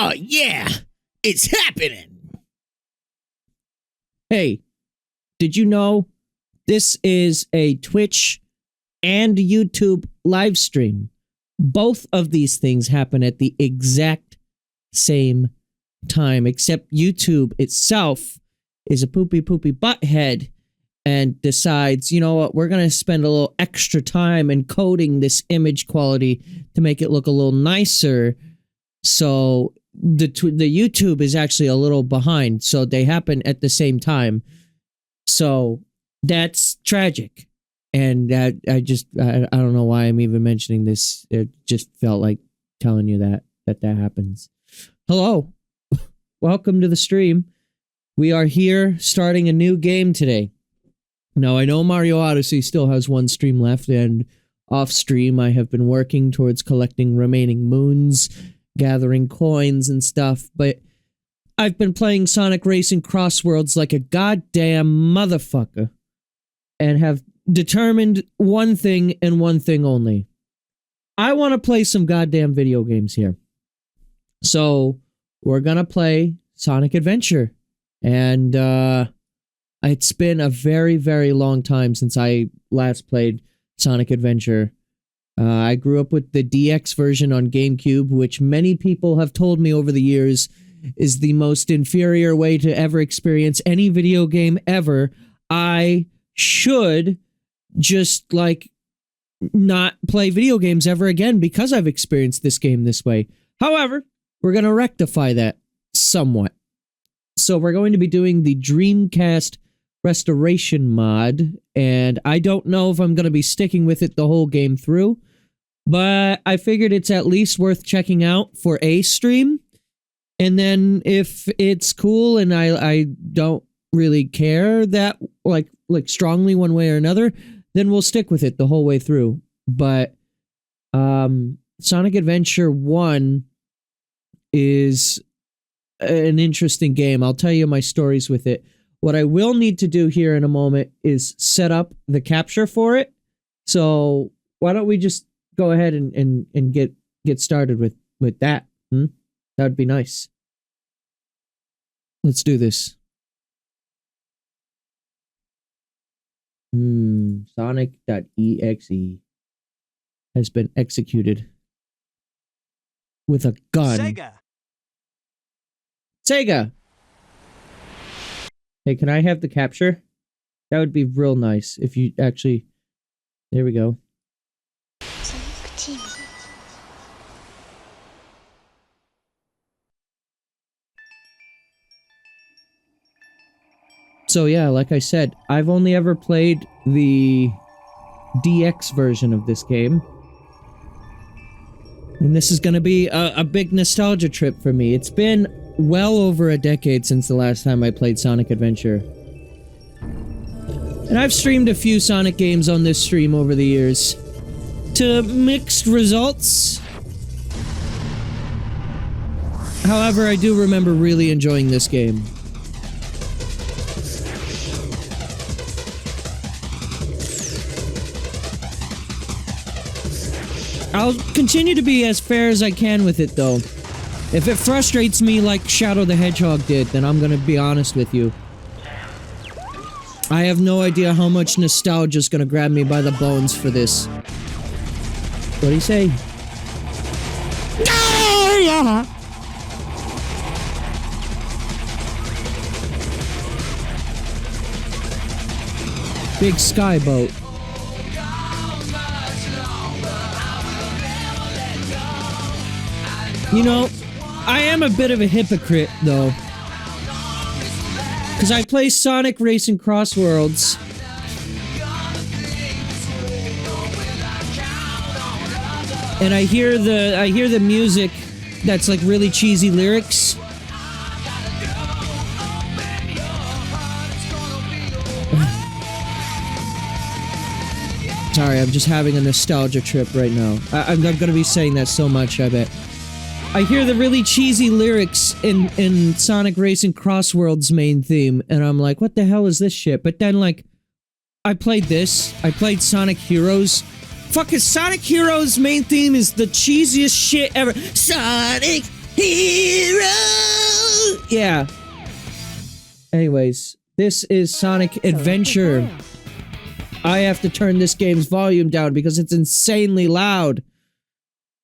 Oh, yeah, it's happening. Hey, did you know this is a Twitch and YouTube live stream? Both of these things happen at the exact same time, except YouTube itself is a poopy butthead and decides, you know what, we're going to spend a little extra time encoding this image quality to make it look a little nicer. So the YouTube is actually a little behind, so they happen at the same time. So that's tragic. And I don't know why I'm even mentioning this. It just felt like telling you that happens. Hello. Welcome to the stream. We are here starting a new game today. Now, I know Mario Odyssey still has one stream left, and off stream I have been working towards collecting remaining moons, gathering coins and stuff, but I've been playing Sonic Racing Crossworlds like a goddamn motherfucker, and have determined one thing and one thing only. I want to play some goddamn video games here. So, we're gonna play Sonic Adventure. And, it's been a very, very long time since I last played Sonic Adventure. I grew up with the DX version on GameCube, which many people have told me over the years is the most inferior way to ever experience any video game ever. I should just, like, not play video games ever again because I've experienced this game this way. However, we're going to rectify that somewhat. So we're going to be doing the Dreamcast Restoration Mod, and I don't know if I'm going to be sticking with it the whole game through, but I figured it's at least worth checking out for a stream, and then if it's cool and I don't really care that, like strongly one way or another, then we'll stick with it the whole way through. But Sonic Adventure 1 is an interesting game. I'll tell you my stories with it. What I will need to do here in a moment is set up the capture for it. So why don't we just go ahead and get started with that? That would be nice. Let's do this. Sonic.exe has been executed with a gun. Sega! Hey, can I have the capture? That would be real nice if you actually... There we go. So yeah, like I said, I've only ever played the DX version of this game. And this is gonna be a big nostalgia trip for me. It's been well over a decade since the last time I played Sonic Adventure. And I've streamed a few Sonic games on this stream over the years, to mixed results. However, I do remember really enjoying this game. I'll continue to be as fair as I can with it, though. If it frustrates me like Shadow the Hedgehog did, then I'm gonna be honest with you. I have no idea how much nostalgia's gonna grab me by the bones for this. What'd he say? Big skyboat. You know, I am a bit of a hypocrite, though. Because I play Sonic Racing Crossworlds. And I hear the music that's like really cheesy lyrics. Sorry, I'm just having a nostalgia trip right now. I'm gonna be saying that so much, I bet. I hear the really cheesy lyrics in Sonic Racing Crossworlds main theme, and I'm like, what the hell is this shit? But then, like, I played this. I played Sonic Heroes. Fucking Sonic Heroes main theme is the cheesiest shit ever. Sonic Hero! Yeah. Anyways, this is Sonic Adventure. I have to turn this game's volume down because it's insanely loud.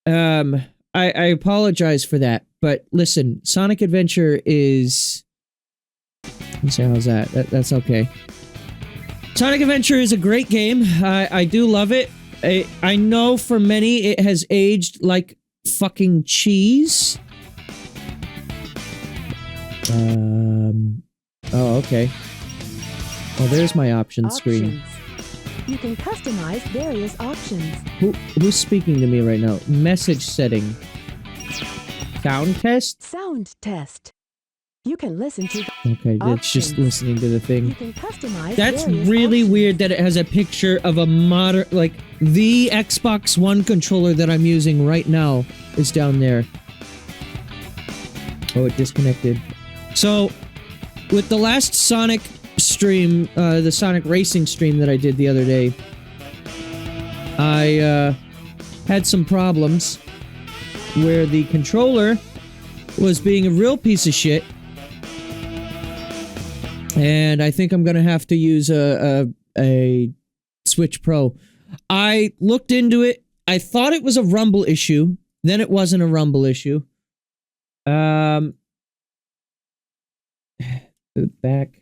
I apologize for that, but listen, Sonic Adventure is... Let's see, how's that? That's okay. Sonic Adventure is a great game. I do love it. I know for many it has aged like fucking cheese. Oh, okay. Oh, there's my options screen. You can customize various options. Who's speaking to me right now? Message setting. Sound test? Sound test. You can listen to Okay, it's just listening to the thing. You can customize That's really options. weird that it has a picture of a modern, like, the Xbox One controller that I'm using right now is down there. Oh, it disconnected. So, with the last Sonic stream, the Sonic Racing stream that I did the other day, I had some problems where the controller was being a real piece of shit, and I think I'm gonna have to use a Switch Pro. I looked into it. I thought it was a rumble issue. Then it wasn't a rumble issue. Back.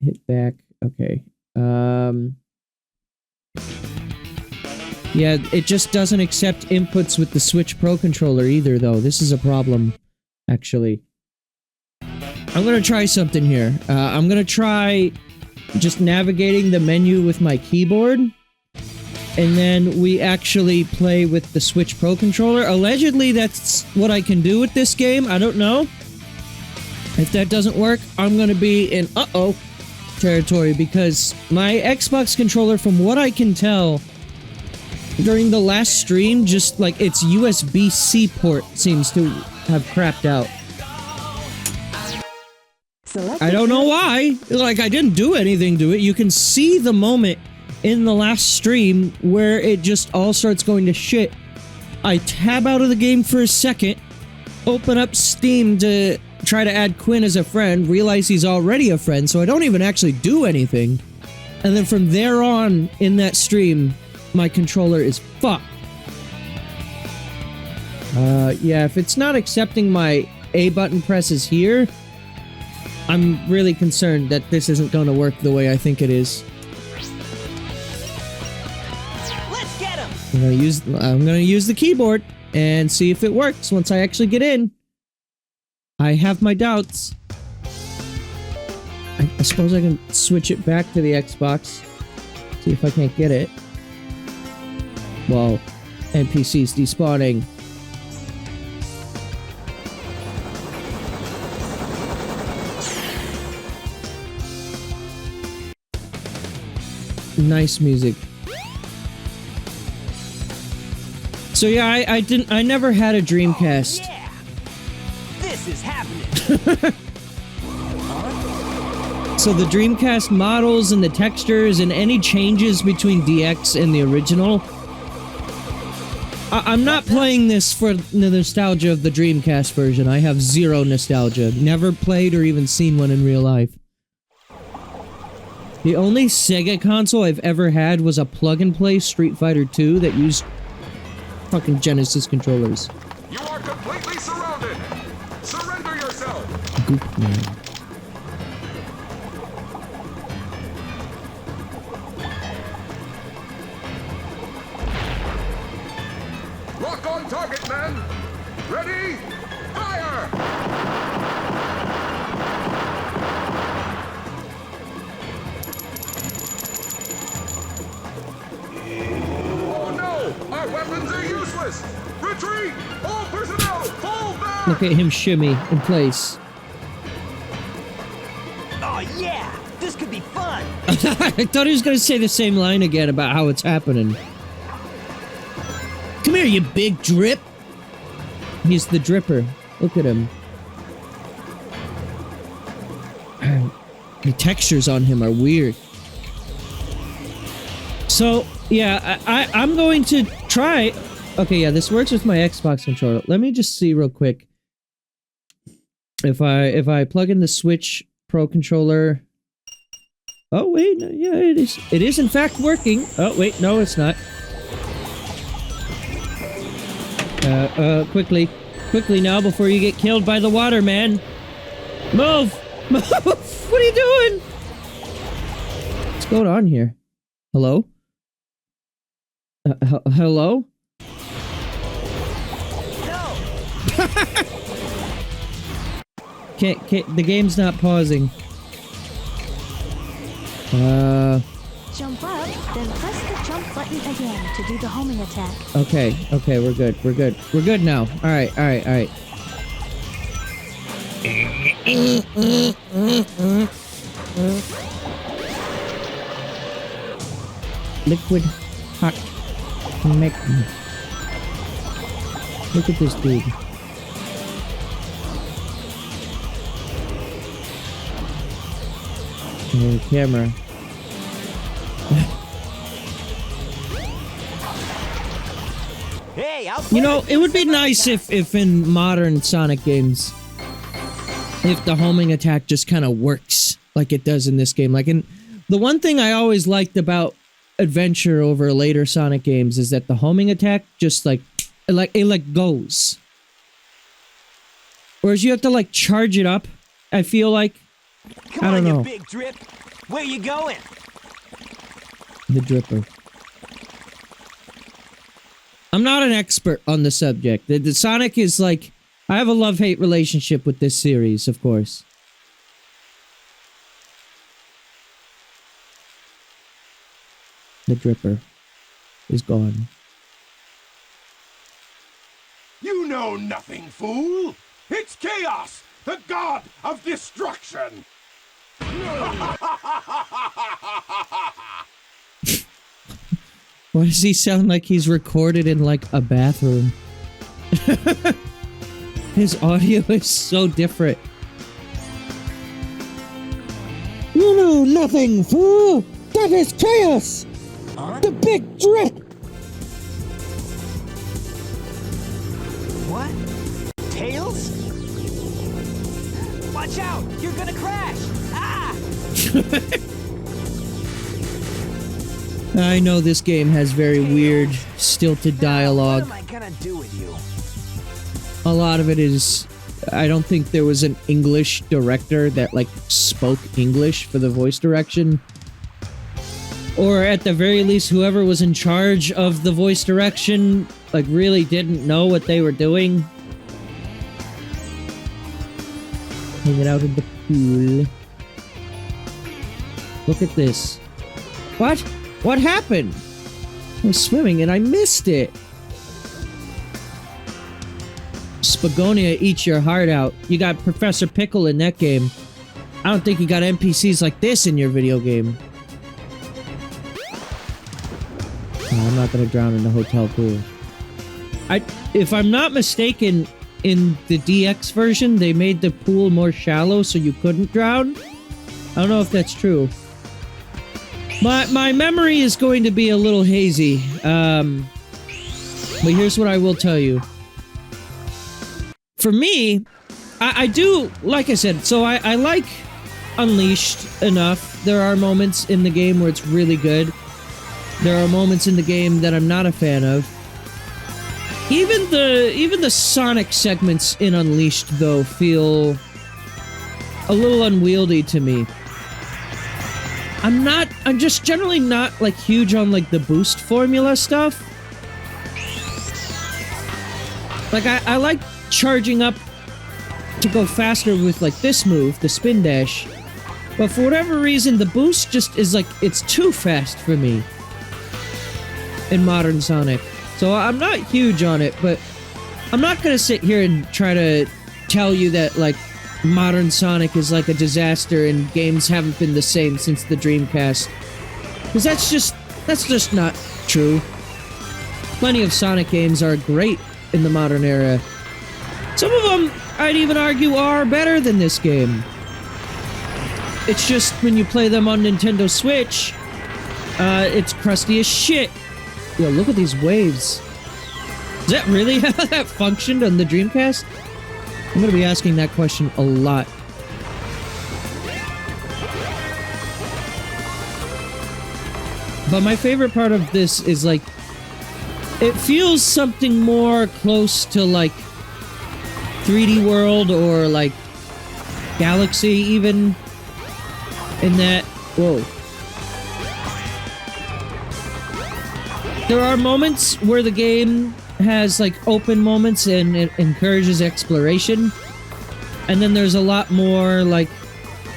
Hit back. Okay. Yeah, it just doesn't accept inputs with the Switch Pro controller either, though. This is a problem, actually. I'm gonna try something here. I'm gonna try just navigating the menu with my keyboard, and then we actually play with the Switch Pro controller. Allegedly, that's what I can do with this game. I don't know. If that doesn't work, I'm gonna be in uh-oh territory, because my Xbox controller, from what I can tell, during the last stream, just like its USB-C port seems to have crapped out. I don't know why. Like, I didn't do anything to it. You can see the moment in the last stream where it just all starts going to shit. I tab out of the game for a second, open up Steam to try to add Quinn as a friend, realize he's already a friend, so I don't even actually do anything. And then from there on, in that stream, my controller is fucked. Yeah, if it's not accepting my A button presses here, I'm really concerned that this isn't going to work the way I think it is. Let's get him. I'm gonna use the keyboard and see if it works once I actually get in. I have my doubts. I suppose I can switch it back to the Xbox. See if I can't get it. Well, NPCs despawning. Nice music. So yeah, I never had a Dreamcast. Oh, yeah. This is happening. So the Dreamcast models and the textures and any changes between DX and the original, I'm not playing this for the nostalgia of the Dreamcast version. I have zero nostalgia. Never played or even seen one in real life. The only Sega console I've ever had was a plug-and-play Street Fighter 2 that used fucking Genesis controllers. You are completely surrounded! Surrender yourself! Goop man. Lock on target, men! Ready? Fire! Oh no! Our weapons are useless! Retreat! All personnel, fall back! Look at him shimmy in place. Oh yeah, this could be fun. I thought he was going to say the same line again about how it's happening. Come here, you big drip! He's the dripper. Look at him. The textures on him are weird. So, yeah, I'm going to try... Okay, yeah, this works with my Xbox controller. Let me just see real quick If I plug in the Switch Pro controller... Oh, wait, no, yeah, it is. It is, in fact, working. Oh, wait, no, it's not. Quickly. Quickly now, before you get killed by the water, man. Move! Move! What are you doing? What's going on here? Hello? Hello? No! Can't, the game's not pausing. Jump up, then press the jump button again to do the homing attack. Okay, we're good, we're good. We're good now. Alright. Liquid hot magma. Look at this dude. Camera. Hey, You know, it would be nice if in modern Sonic games, if the homing attack just kind of works like it does in this game. Like, the one thing I always liked about Adventure over later Sonic games is that the homing attack just it goes. Whereas you have to like charge it up, I feel like. Come I don't on, know. you big drip. Where you going? The dripper. I'm not an expert on the subject. The Sonic is like... I have a love-hate relationship with this series, of course. The dripper is gone. You know nothing, fool! It's Chaos, the god of destruction! Why does he sound like he's recorded in, like, a bathroom? His audio is so different. You know nothing, fool! That is Chaos! Huh? The big drip! What? Tails? Watch out! You're gonna crash! Ah! I know this game has very weird, stilted dialogue. What am I gonna do with you? A lot of it is... I don't think there was an English director that, like, spoke English for the voice direction. Or at the very least, whoever was in charge of the voice direction, like, really didn't know what they were doing. Hanging out in the pool. Look at this. What? What happened? I was swimming and I missed it. Spagonia eats your heart out. You got Professor Pickle in that game. I don't think you got NPCs like this in your video game. Oh, I'm not gonna drown in the hotel pool. If I'm not mistaken, in the DX version, they made the pool more shallow so you couldn't drown. I don't know if that's true. My memory is going to be a little hazy. But here's what I will tell you. For me, I do, like I said, so I like Unleashed enough. There are moments in the game where it's really good. There are moments in the game that I'm not a fan of. Even the Sonic segments in Unleashed, though, feel a little unwieldy to me. I'm just generally not, like, huge on, like, the boost formula stuff. Like, I like charging up to go faster with, like, this move, the spin dash. But for whatever reason, the boost just is, like, it's too fast for me in modern Sonic. So I'm not huge on it, but I'm not gonna sit here and try to tell you that, like, modern Sonic is like a disaster and games haven't been the same since the Dreamcast. Because that's just not true. Plenty of Sonic games are great in the modern era. Some of them, I'd even argue, are better than this game. It's just when you play them on Nintendo Switch, it's crusty as shit. Yo, look at these waves. Is that really how that functioned on the Dreamcast? I'm gonna be asking that question a lot. But my favorite part of this is like, it feels something more close to like 3D World or like Galaxy even, in that, whoa. There are moments where the game has like open moments and it encourages exploration. And then there's a lot more like,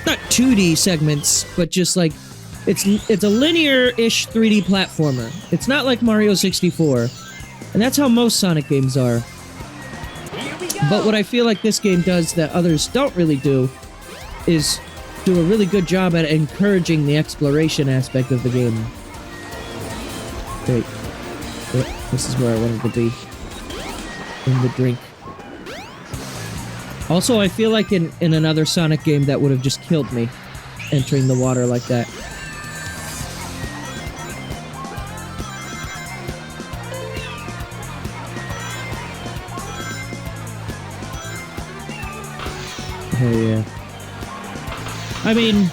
not 2D segments, but just like, it's a linear-ish 3D platformer. It's not like Mario 64. And that's how most Sonic games are. But what I feel like this game does that others don't really do is do a really good job at encouraging the exploration aspect of the game. Wait. Yep, this is where I wanted to be. In the drink. Also, I feel like in another Sonic game that would have just killed me. Entering the water like that. Oh yeah. I mean,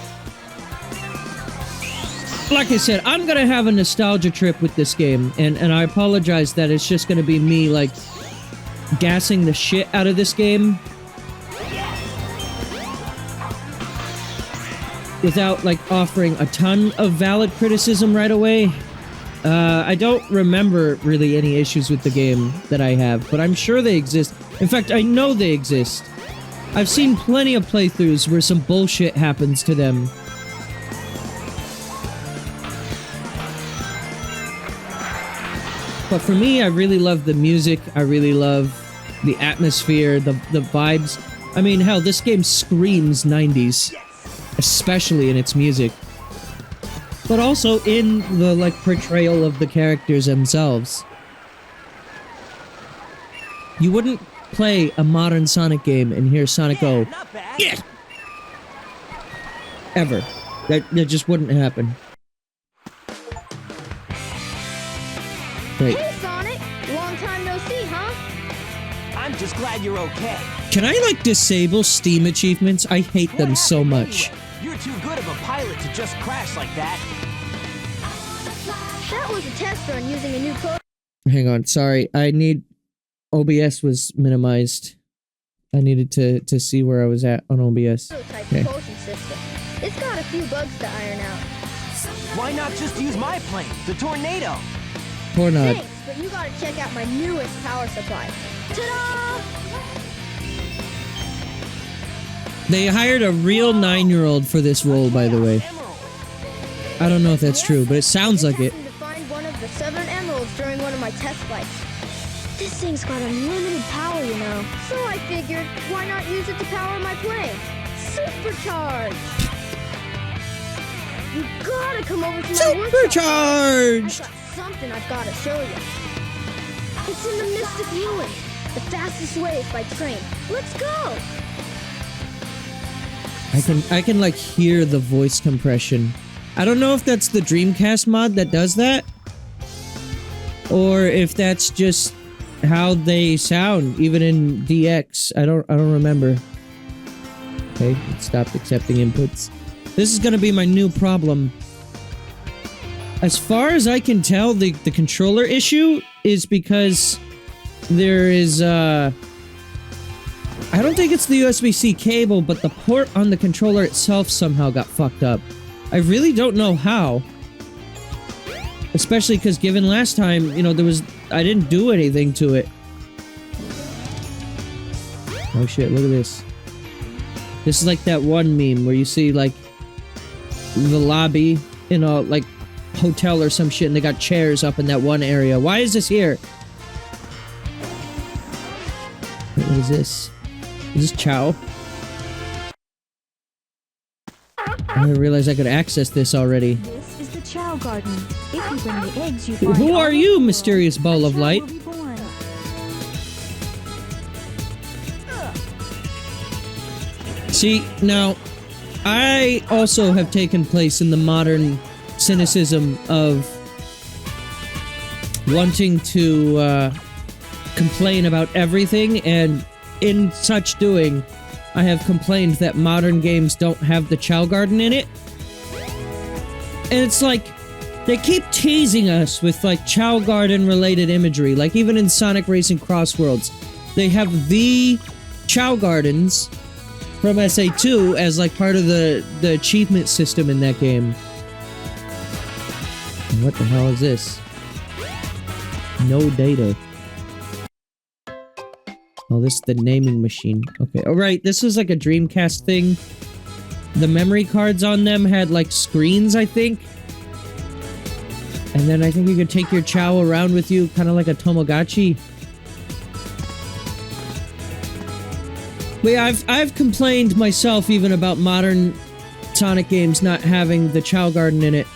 like I said, I'm gonna have a nostalgia trip with this game, and I apologize that it's just gonna be me, like, gassing the shit out of this game without, like, offering a ton of valid criticism right away. I don't remember really any issues with the game that I have, but I'm sure they exist. In fact, I know they exist. I've seen plenty of playthroughs where some bullshit happens to them. But for me, I really love the music. I really love the atmosphere, the vibes. I mean, hell, this game screams 90s. Especially in its music. But also in the, like, portrayal of the characters themselves. You wouldn't play a modern Sonic game and hear Sonic go, yeah! Ever. That just wouldn't happen. Wait. Hey, Sonic! Long time no see, huh? I'm just glad you're okay. Can I, like, disable Steam achievements? I hate them so much. Anyway? You're too good of a pilot to just crash like that. That was a test run using a new code. Hang on, sorry. I need... OBS was minimized. I needed to see where I was at on OBS. Okay. Propulsion system. It's got a few bugs to iron out. Why not just use my plane, the Tornado? Tornado. Thanks, but you gotta check out my newest power supply. Ta-da! They hired a real 9-year-old for this role, by the way. I don't know if that's true, but it sounds like it. I happened to find one of the 7 emeralds during one of my test flights. This thing's got unlimited power, you know. So I figured, why not use it to power my plane? Supercharge! You gotta come over to my workshop. Supercharge! I've got something I've gotta show you. It's in the Mystic Ruin. The fastest way is by train. Let's go! I can like hear the voice compression. I don't know if that's the Dreamcast mod that does that, or if that's just how they sound even in DX. I don't remember. Okay, it stopped accepting inputs. This is gonna be my new problem. As far as I can tell, the controller issue is because there is I don't think it's the USB-C cable, but the port on the controller itself somehow got fucked up. I really don't know how. Especially because given last time, you know, I didn't do anything to it. Oh shit, look at this. This is like that one meme where you see, like, the lobby in a, like, hotel or some shit, and they got chairs up in that one area. Why is this here? What is this? Is this Chow? I didn't realize I could access this already. This is the Chow Garden. If you bring the eggs you find Who all are over you, the world, mysterious ball of a light? child will be born. See, now, I also have taken place in the modern cynicism of wanting to complain about everything, and in such doing, I have complained that modern games don't have the Chow Garden in it. And it's like, they keep teasing us with like Chow Garden related imagery. Like even in Sonic Racing Crossworlds, they have the Chow Gardens from SA2 as like part of the achievement system in that game. What the hell is this? No data. Oh, this is the naming machine. Okay, alright, this was like a Dreamcast thing. The memory cards on them had like screens, I think. And then I think you could take your Chow around with you, kind of like a Tamagotchi. But yeah, I've complained myself even about modern Sonic games not having the Chow Garden in it.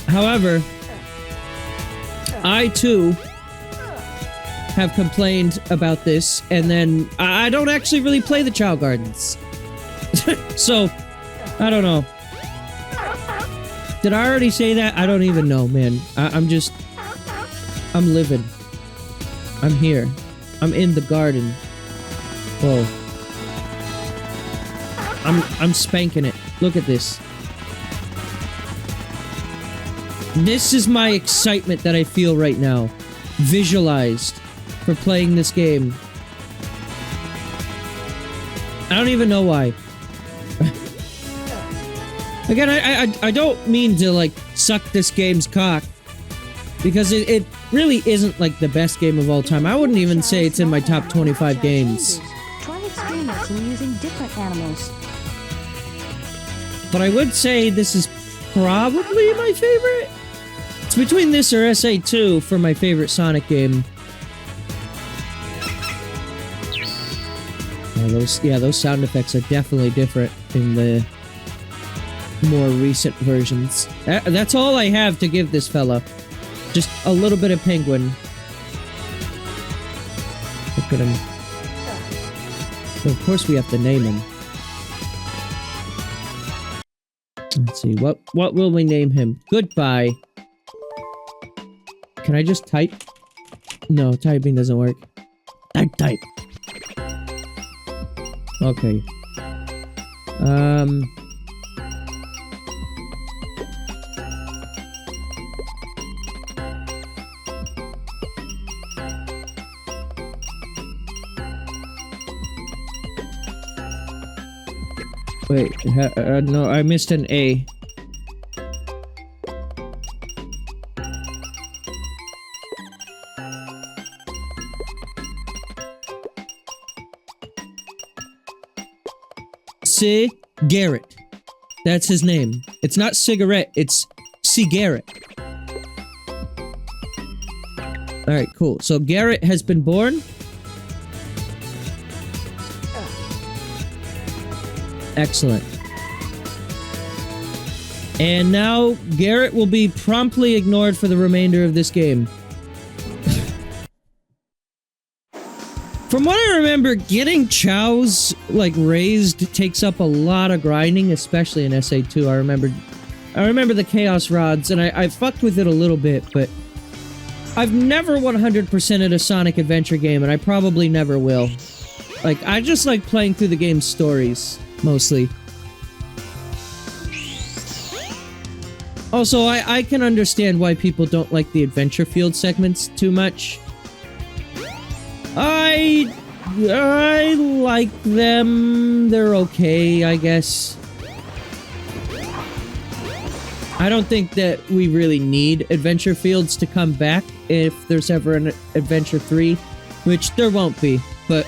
However, I too have complained about this, and then I don't actually really play the Chow Gardens. So, I don't know. Did I already say that? I don't even know, man. I'm living. I'm here. I'm in the garden. Whoa. I'm spanking it. Look at this. This is my excitement that I feel right now. Visualized for playing this game. I don't even know why. Again, I don't mean to, like, suck this game's cock. Because it really isn't, like, the best game of all time. I wouldn't even say it's in my top 25 games. Try experimenting using different animals. But I would say this is probably my favorite. It's between this or SA2 for my favorite Sonic game. Those sound effects are definitely different in the more recent versions. That's all I have to give this fella. Just a little bit of penguin. Look at him. So of course we have to name him. Let's see, what will we name him? Goodbye. Can I just type? No, typing doesn't work. Type. Okay. Wait, no, I missed an A. Garrett. That's his name. It's not cigarette, it's Garrett. Alright, cool. So Garrett has been born. Excellent. And now Garrett will be promptly ignored for the remainder of this game. From what I remember, getting chows, like, raised takes up a lot of grinding, especially in SA2. I remember the Chaos Rods, and I fucked with it a little bit, but I've never 100%ed a Sonic Adventure game, and I probably never will. Like, I just like playing through the game's stories, mostly. Also, I can understand why people don't like the adventure field segments too much. I like them. They're okay, I guess. I don't think that we really need adventure fields to come back if there's ever an Adventure 3, which there won't be, but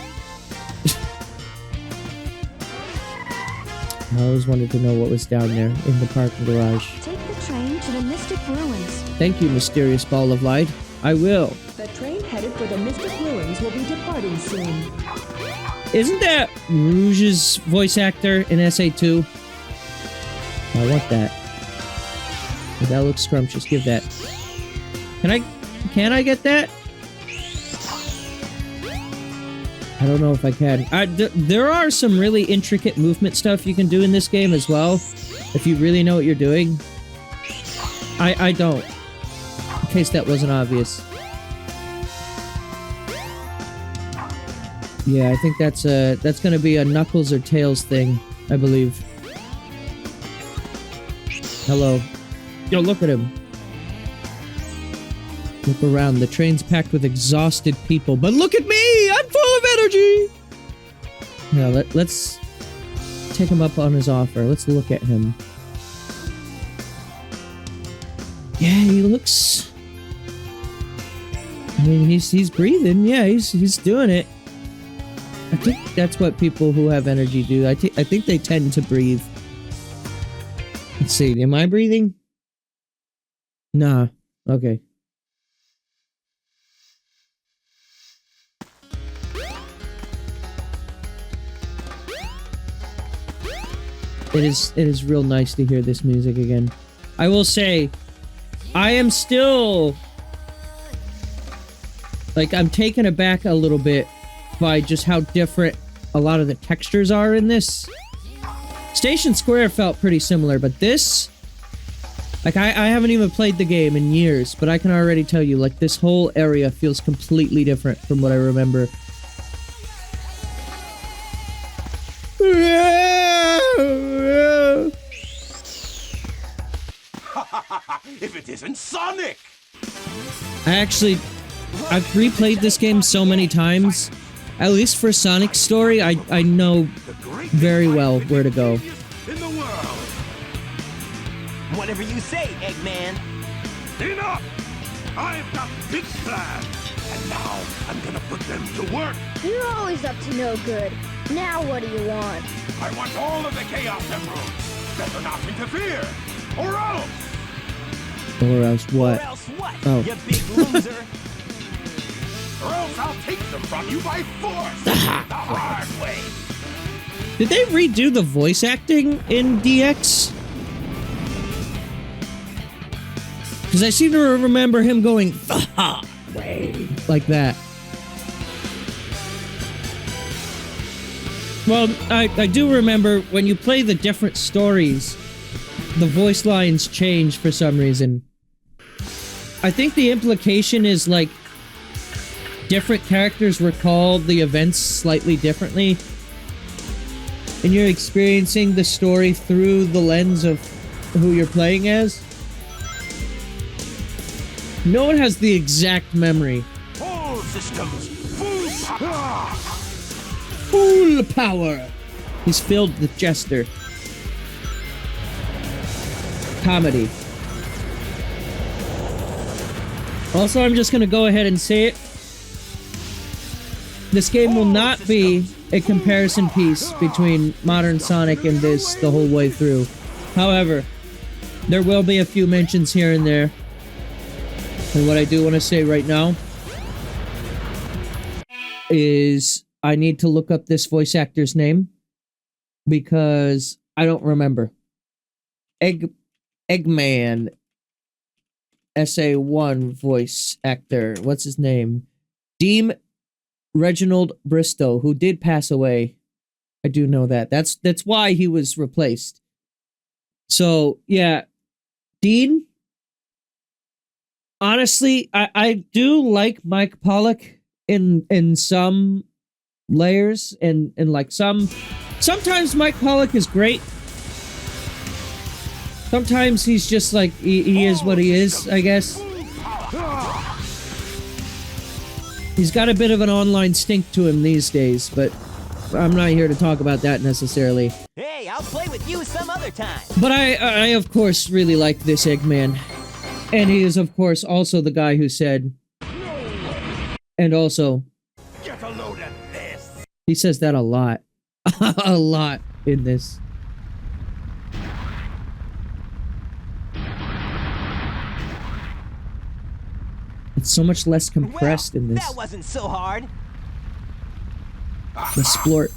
I always wanted to know what was down there in the parking garage. Take the train to the Mystic Ruins. Thank you, mysterious ball of light. I will. The train headed for the Mystic Ruins will be departing soon. Isn't that Rouge's voice actor in SA2? I want that. That looks scrumptious. Give that. Can I get that? I don't know if I can. There are some really intricate movement stuff you can do in this game as well, if you really know what you're doing. I don't. In case that wasn't obvious. Yeah, I think that's gonna be a Knuckles or Tails thing, I believe. Hello. Yo, look at him. Look around. The train's packed with exhausted people, but look at me! I'm full of energy! Yeah, let's take him up on his offer. Let's look at him. Yeah, he looks... I mean, he's breathing. Yeah, he's doing it. I think that's what people who have energy do. I think they tend to breathe. Let's see. Am I breathing? Nah. Okay. It is real nice to hear this music again. I will say, I am still... like, I'm taken aback a little bit by just how different a lot of the textures are in this. Station Square felt pretty similar, but this... like, I haven't even played the game in years, but I can already tell you, like, this whole area feels completely different from what I remember. If it isn't Sonic! I've replayed this game so many times. At least for Sonic's story, I know very well where to go. In the world. Whatever you say, Eggman. Enough! I've got big plans, and now I'm gonna put them to work. You're always up to no good. Now what do you want? I want all of the Chaos Emeralds. Better not interfere, or else. Or else what? Or else what, Oh. you big loser? Or else I'll take them from you by force, the hard way. Did they redo the voice acting in DX? Because I seem to remember him going the hard way like that. Well, I do remember when you play the different stories, the voice lines change for some reason. I think the implication is like different characters recall the events slightly differently. And you're experiencing the story through the lens of who you're playing as. No one has the exact memory. All systems, full power. Full power! He's filled with Jester. Comedy. Also, I'm just gonna go ahead and say it. This game will not be a comparison piece between modern Sonic and this the whole way through. However, there will be a few mentions here and there. And what I do want to say right now is I need to look up this voice actor's name because I don't remember. Eggman SA1 voice actor. What's his name? Dean Reginald Bristow, who did pass away. I do know that. That's why he was replaced. So, yeah. Dean, honestly, I do like Mike Pollock in some layers and like sometimes Mike Pollock is great. Sometimes he's just like he is what he is, I guess. He's got a bit of an online stink to him these days, but I'm not here to talk about that necessarily. Hey, I'll play with you some other time. But I of course really like this Eggman. And he is of course also the guy who said and also Get a load of this. he says that a lot. A lot in this. It's so much less compressed in this. That wasn't so hard. The splort.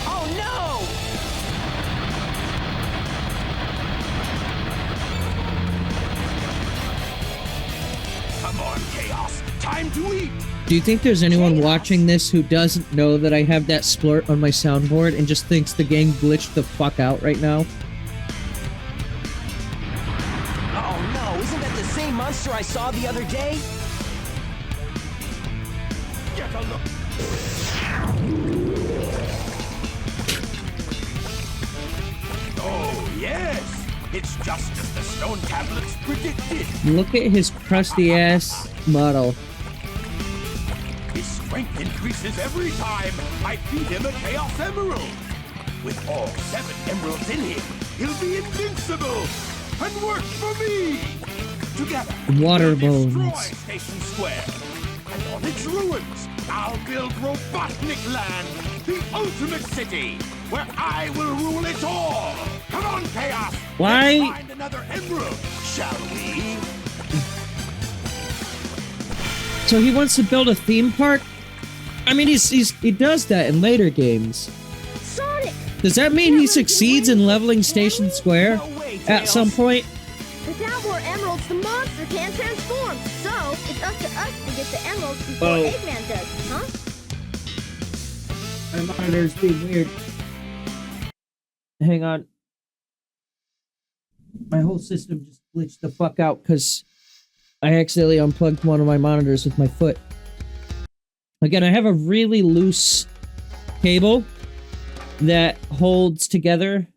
Oh no! Come on, Chaos. Time to eat. Do you think there's anyone watching this who doesn't know that I have that splort on my soundboard and just thinks the game glitched the fuck out right now? Oh no, isn't that the same monster I saw the other day? Get a look. Oh, yes! It's just as the stone tablets predicted. Look at his crusty ass model. His strength increases every time I feed him a Chaos Emerald. With all 7 emeralds in him, he'll be invincible and work for me. Together, Water we'll destroy bones. Station Square. And on its ruins, I'll build Robotnik Land, the ultimate city, where I will rule it all. Come on, Chaos. Why? Let's find another emerald, shall we? So he wants to build a theme park? I mean, he does that in later games. Sonic! Does that mean he succeeds in leveling Station Square No way, at Tails. some point? Without more emeralds, the monster can't transform. So, it's up to us to get the emeralds before Oh. Eggman does, huh? My monitor's being weird. Hang on. My whole system just glitched the fuck out because I accidentally unplugged one of my monitors with my foot. Again, I have a really loose cable that holds together.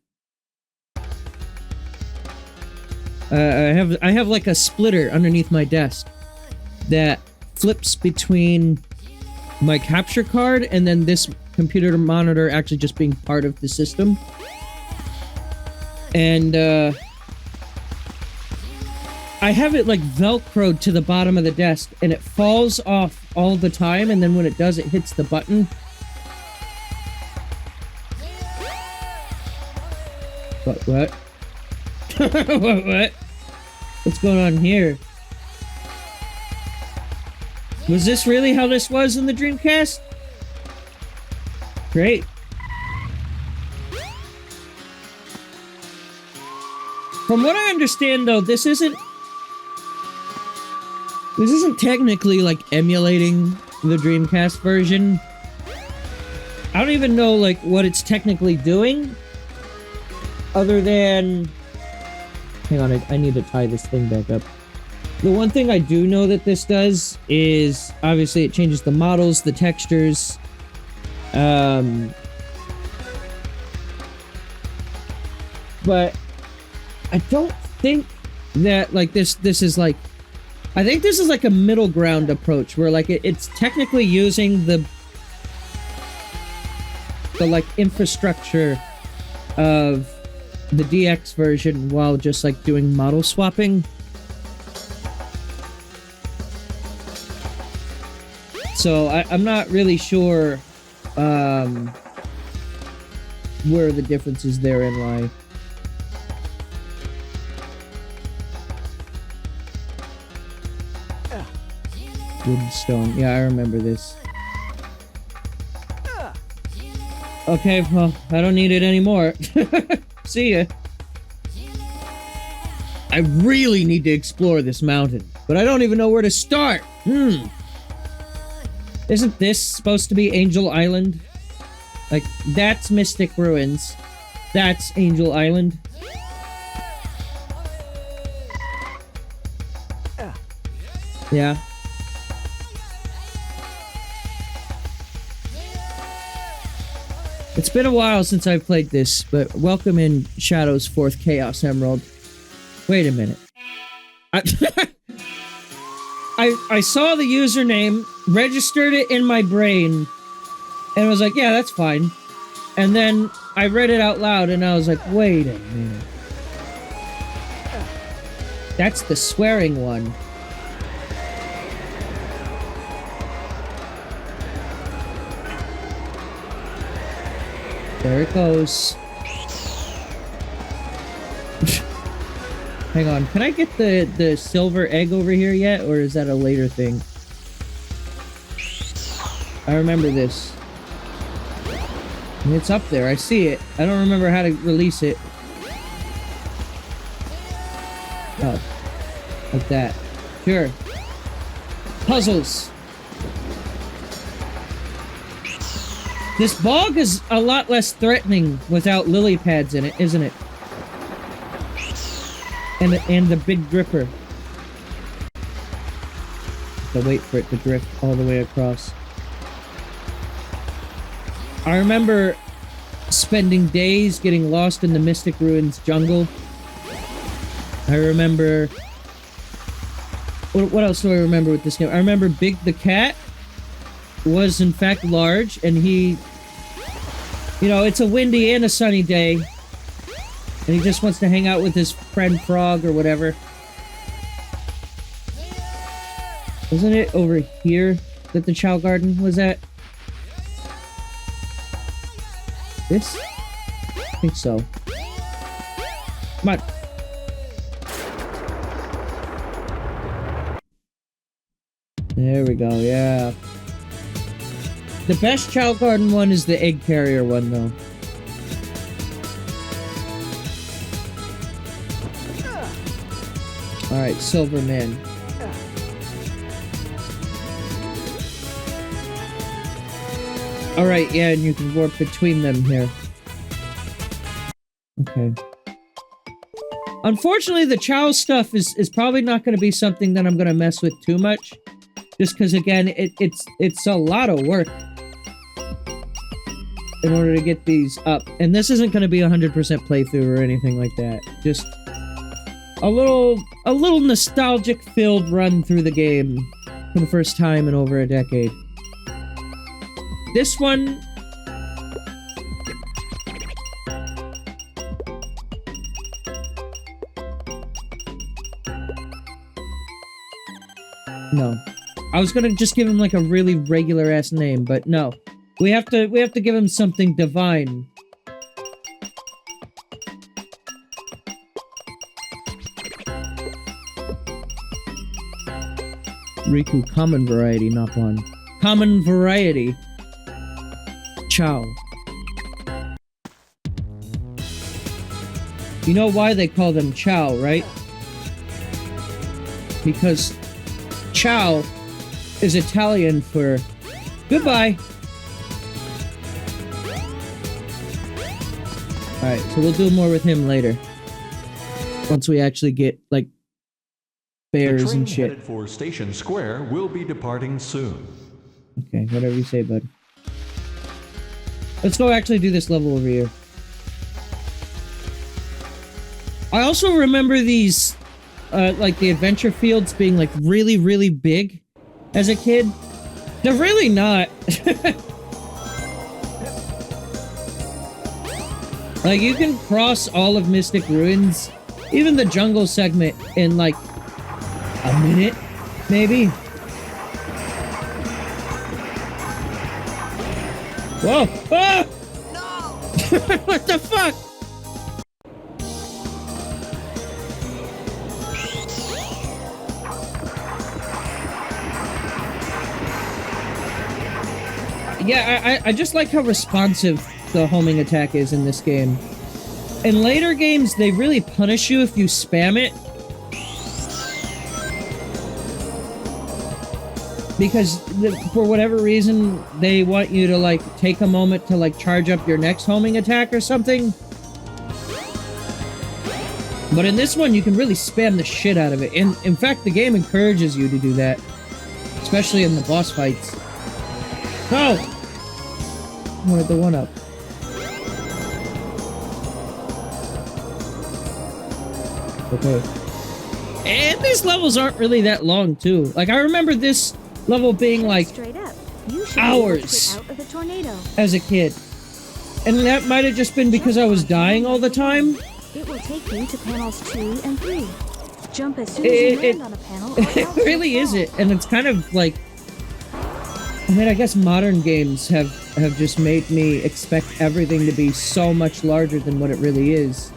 I have like a splitter underneath my desk that flips between my capture card and then this computer monitor actually just being part of the system. And I have it like velcroed to the bottom of the desk and it falls off all the time, and then when it does, it hits the button. What? What? What's going on here? Was this really how this was in the Dreamcast? Great. From what I understand, though, this isn't technically like emulating the Dreamcast version. I don't even know like what it's technically doing, other than... Hang on, I need to tie this thing back up. The one thing I do know that this does is, obviously, it changes the models, the textures. But I don't think that, like, this is, like... I think this is, like, a middle ground approach, where, like, it's technically using the like, infrastructure of the DX version while just, like, doing model swapping. So I'm not really sure where the differences therein lie. Wood and stone. Yeah, I remember this. Okay, well, I don't need it anymore. See ya. I really need to explore this mountain, but I don't even know where to start. Isn't this supposed to be Angel Island? Like, that's Mystic Ruins. That's Angel Island. Yeah. It's been a while since I've played this, but welcome in Shadow's 4th Chaos Emerald. Wait a minute. I saw the username, registered it in my brain, and was like, yeah, that's fine. And then I read it out loud, and I was like, wait a minute. That's the swearing one. There it goes. Hang on, can I get the silver egg over here yet, or is that a later thing? I remember this. It's up there, I see it. I don't remember how to release it. Oh. Like that. Sure. Puzzles. This bog is a lot less threatening without lily pads in it, isn't it? And the big dripper. Have to wait for it to drift all the way across. I remember spending days getting lost in the Mystic Ruins jungle. I remember... What else do I remember with this game? I remember Big the Cat was in fact large, and he... You know, it's a windy and a sunny day, and he just wants to hang out with his friend Frog or whatever. Wasn't it over here that the Chow Garden was at? This? I think so. Come on. There we go, yeah. The best Chow Garden one is the egg carrier one, though. Alright, Silverman. Alright, yeah, and you can warp between them here. Okay. Unfortunately, the Chow stuff is probably not going to be something that I'm going to mess with too much. Just because, again, it's a lot of work in order to get these up. And this isn't going to be a 100% playthrough or anything like that. Just a little nostalgic-filled run through the game for the first time in over a decade. This one... No. I was gonna just give him like a really regular-ass name, but no. We have to give him something divine. Riku, common variety, not one. Common variety. Chow. You know why they call them Chow, right? Because Chow is Italian for goodbye. Alright, so we'll do more with him later. Once we actually get, like, bears and shit. The train headed for Station Square will be departing soon. Okay, whatever you say, bud. Let's go actually do this level over here. I also remember these, like, the adventure fields being, like, really, really big as a kid. They're really not. Like, you can cross all of Mystic Ruins, even the jungle segment, in, like, a minute, maybe. Whoa! Ah! No! What the fuck? Yeah, I just like how responsive the homing attack is in this game. In later games, they really punish you if you spam it. Because, for whatever reason, they want you to, like, take a moment to, like, charge up your next homing attack or something. But in this one, you can really spam the shit out of it. And, in fact, the game encourages you to do that. Especially in the boss fights. No! I wanted the one-up. Okay. And these levels aren't really that long, too. Like, I remember this level being like hours as a kid. And that might have just been because I was dying all the time. It will take you to panels 2 and 3. Jump as soon as you land on a panel. It really isn't. And it's kind of like... I mean, I guess modern games have just made me expect everything to be so much larger than what it really is.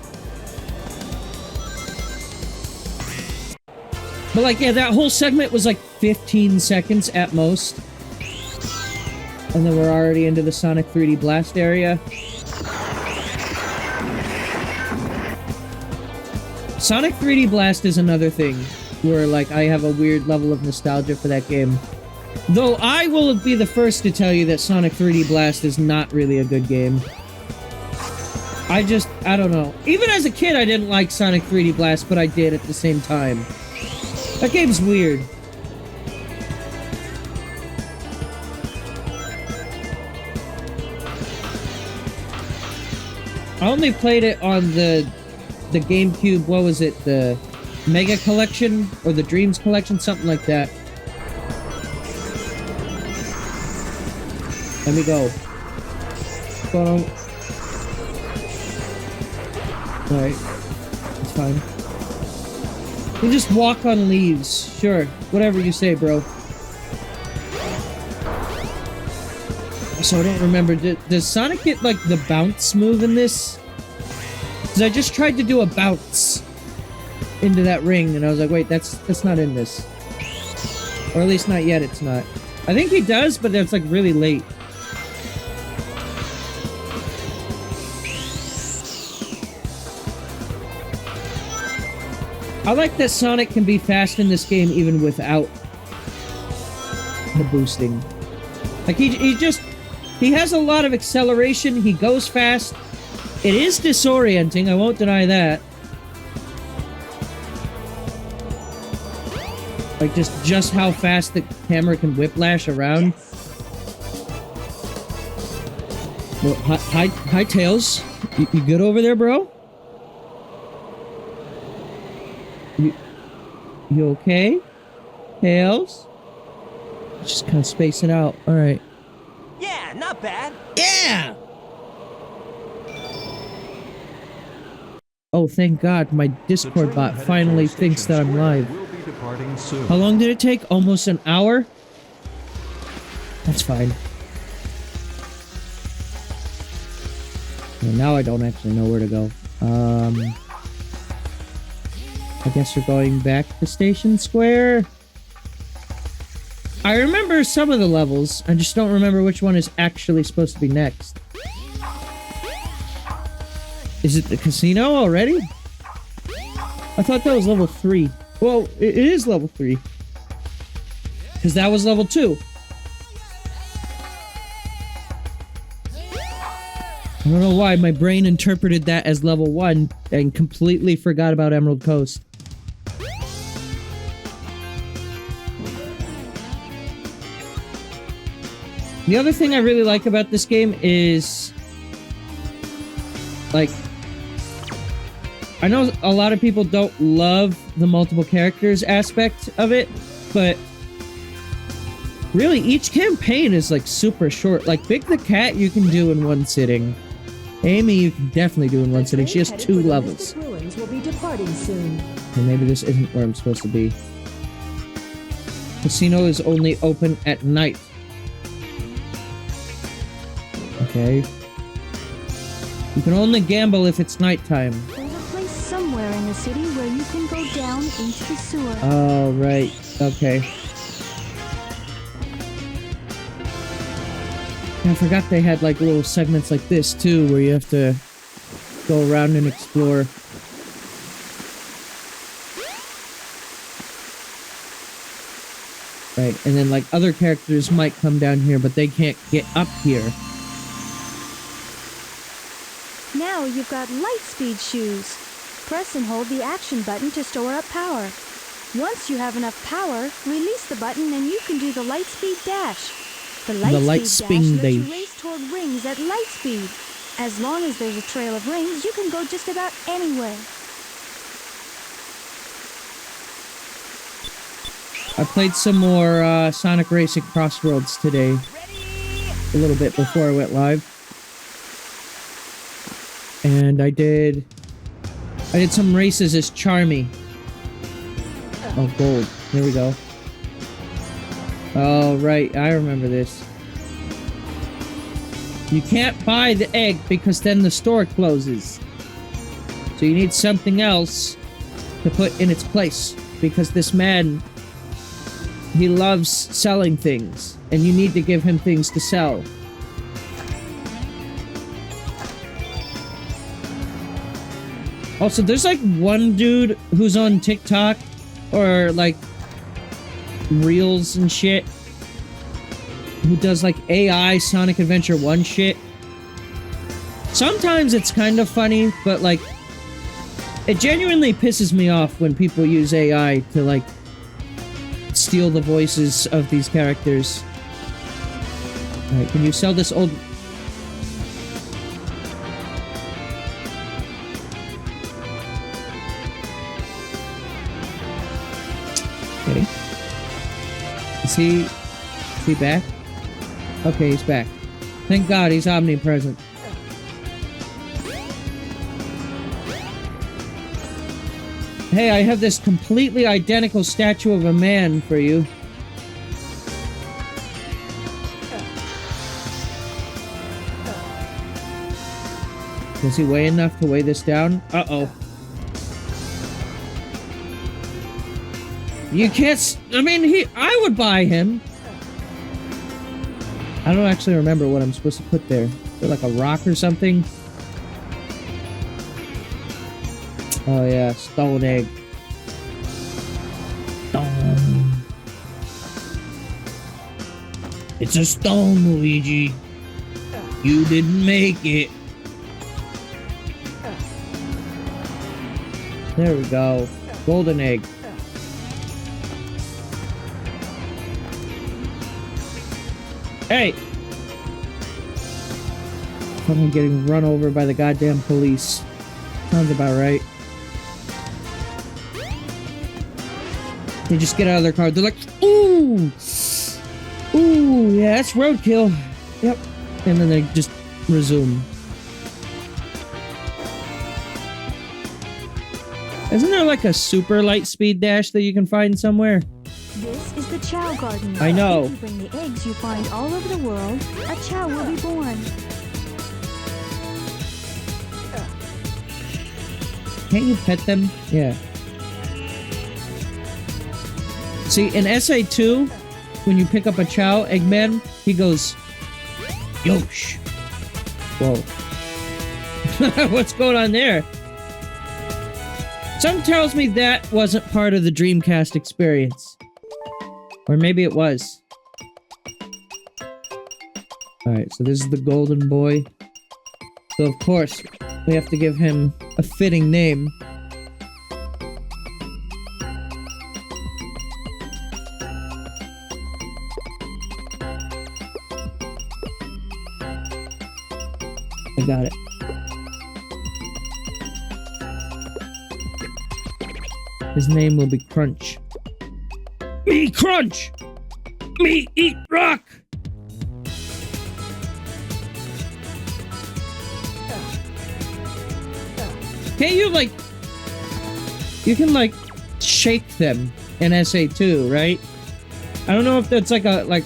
But like, yeah, that whole segment was like 15 seconds at most. And then we're already into the Sonic 3D Blast area. Sonic 3D Blast is another thing where, like, I have a weird level of nostalgia for that game. Though I will be the first to tell you that Sonic 3D Blast is not really a good game. I don't know. Even as a kid, I didn't like Sonic 3D Blast, but I did at the same time. That game's weird. I only played it on the GameCube, what was it? The Mega Collection or the Dreams Collection, something like that. Let me go. Boom. Alright. It's fine. You just walk on leaves. Sure. Whatever you say, bro. So I don't remember. Does Sonic get, like, the bounce move in this? Because I just tried to do a bounce into that ring, and I was like, wait, that's not in this. Or at least not yet, it's not. I think he does, but that's, like, really late. I like that Sonic can be fast in this game even without the boosting. Like, he has a lot of acceleration, he goes fast. It is disorienting, I won't deny that. Like, just how fast the camera can whiplash around. Well, hi, Tails. You good over there, bro? You okay? Tails? Just kind of spacing out. Alright. Yeah, not bad. Yeah! Oh, thank God, my Discord bot finally thinks that I'm live. How long did it take? Almost an hour? That's fine. Well, now I don't actually know where to go. I guess we're going back to Station Square. I remember some of the levels. I just don't remember which one is actually supposed to be next. Is it the casino already? I thought that was level 3. Well, it is level 3. Because that was level 2. I don't know why my brain interpreted that as level 1 and completely forgot about Emerald Coast. The other thing I really like about this game is, like, I know a lot of people don't love the multiple characters aspect of it, but really each campaign is, like, super short. Like, Big the Cat you can do in one sitting. Amy you can definitely do in one sitting. She has 2 levels. Will be departing soon. And maybe this isn't where I'm supposed to be. Casino is only open at night. Okay. You can only gamble if it's nighttime. There's a place somewhere in the city where you can go down into the sewer. Oh, right. Okay. I forgot they had, like, little segments like this, too, where you have to go around and explore. Right, and then, like, other characters might come down here, but they can't get up here. Now you've got light speed shoes. Press and hold the action button to store up power. Once you have enough power, release the button and you can do the light speed dash. The light speed dash lets you race toward rings at light speed. As long as there's a trail of rings, you can go just about anywhere. I played some more Sonic Racing Crossroads today. A little bit before I went live. And I did some races as Charmy. Oh, gold. There we go. Oh, right. I remember this. You can't buy the egg because then the store closes. So you need something else to put in its place. Because this man, he loves selling things. And you need to give him things to sell. Also, there's like one dude who's on TikTok or like Reels and shit who does like AI Sonic Adventure 1 shit. Sometimes it's kind of funny, but like it genuinely pisses me off when people use AI to like steal the voices of these characters. Alright, can you sell this old... Is he back? Okay, he's back. Thank God he's omnipresent. Hey, I have this completely identical statue of a man for you. Does he weigh enough to weigh this down? Uh-oh. You can't... I mean, I would buy him. I don't actually remember what I'm supposed to put there. Is it like a rock or something? Oh yeah, stone egg. Stone. It's a stone, Luigi. You didn't make it. There we go. Golden egg. Hey! Someone getting run over by the goddamn police. Sounds about right. They just get out of their car. They're like, ooh! Ooh, yeah, that's roadkill. Yep. And then they just resume. Isn't there like a super light speed dash that you can find somewhere? This is the Chow Garden. I know. If you bring the eggs you find all over the world, a Chow will be born. Can't you pet them? Yeah. See, in SA2, when you pick up a Chow Eggman, he goes, Yosh. Whoa. What's going on there? Something tells me that wasn't part of the Dreamcast experience. Or maybe it was. Alright, so this is the golden boy. So of course, we have to give him a fitting name. I got it. His name will be Crunch. Me crunch! Me eat rock! Can't you, like... You can, like, shake them in SA2, right? I don't know if that's, like,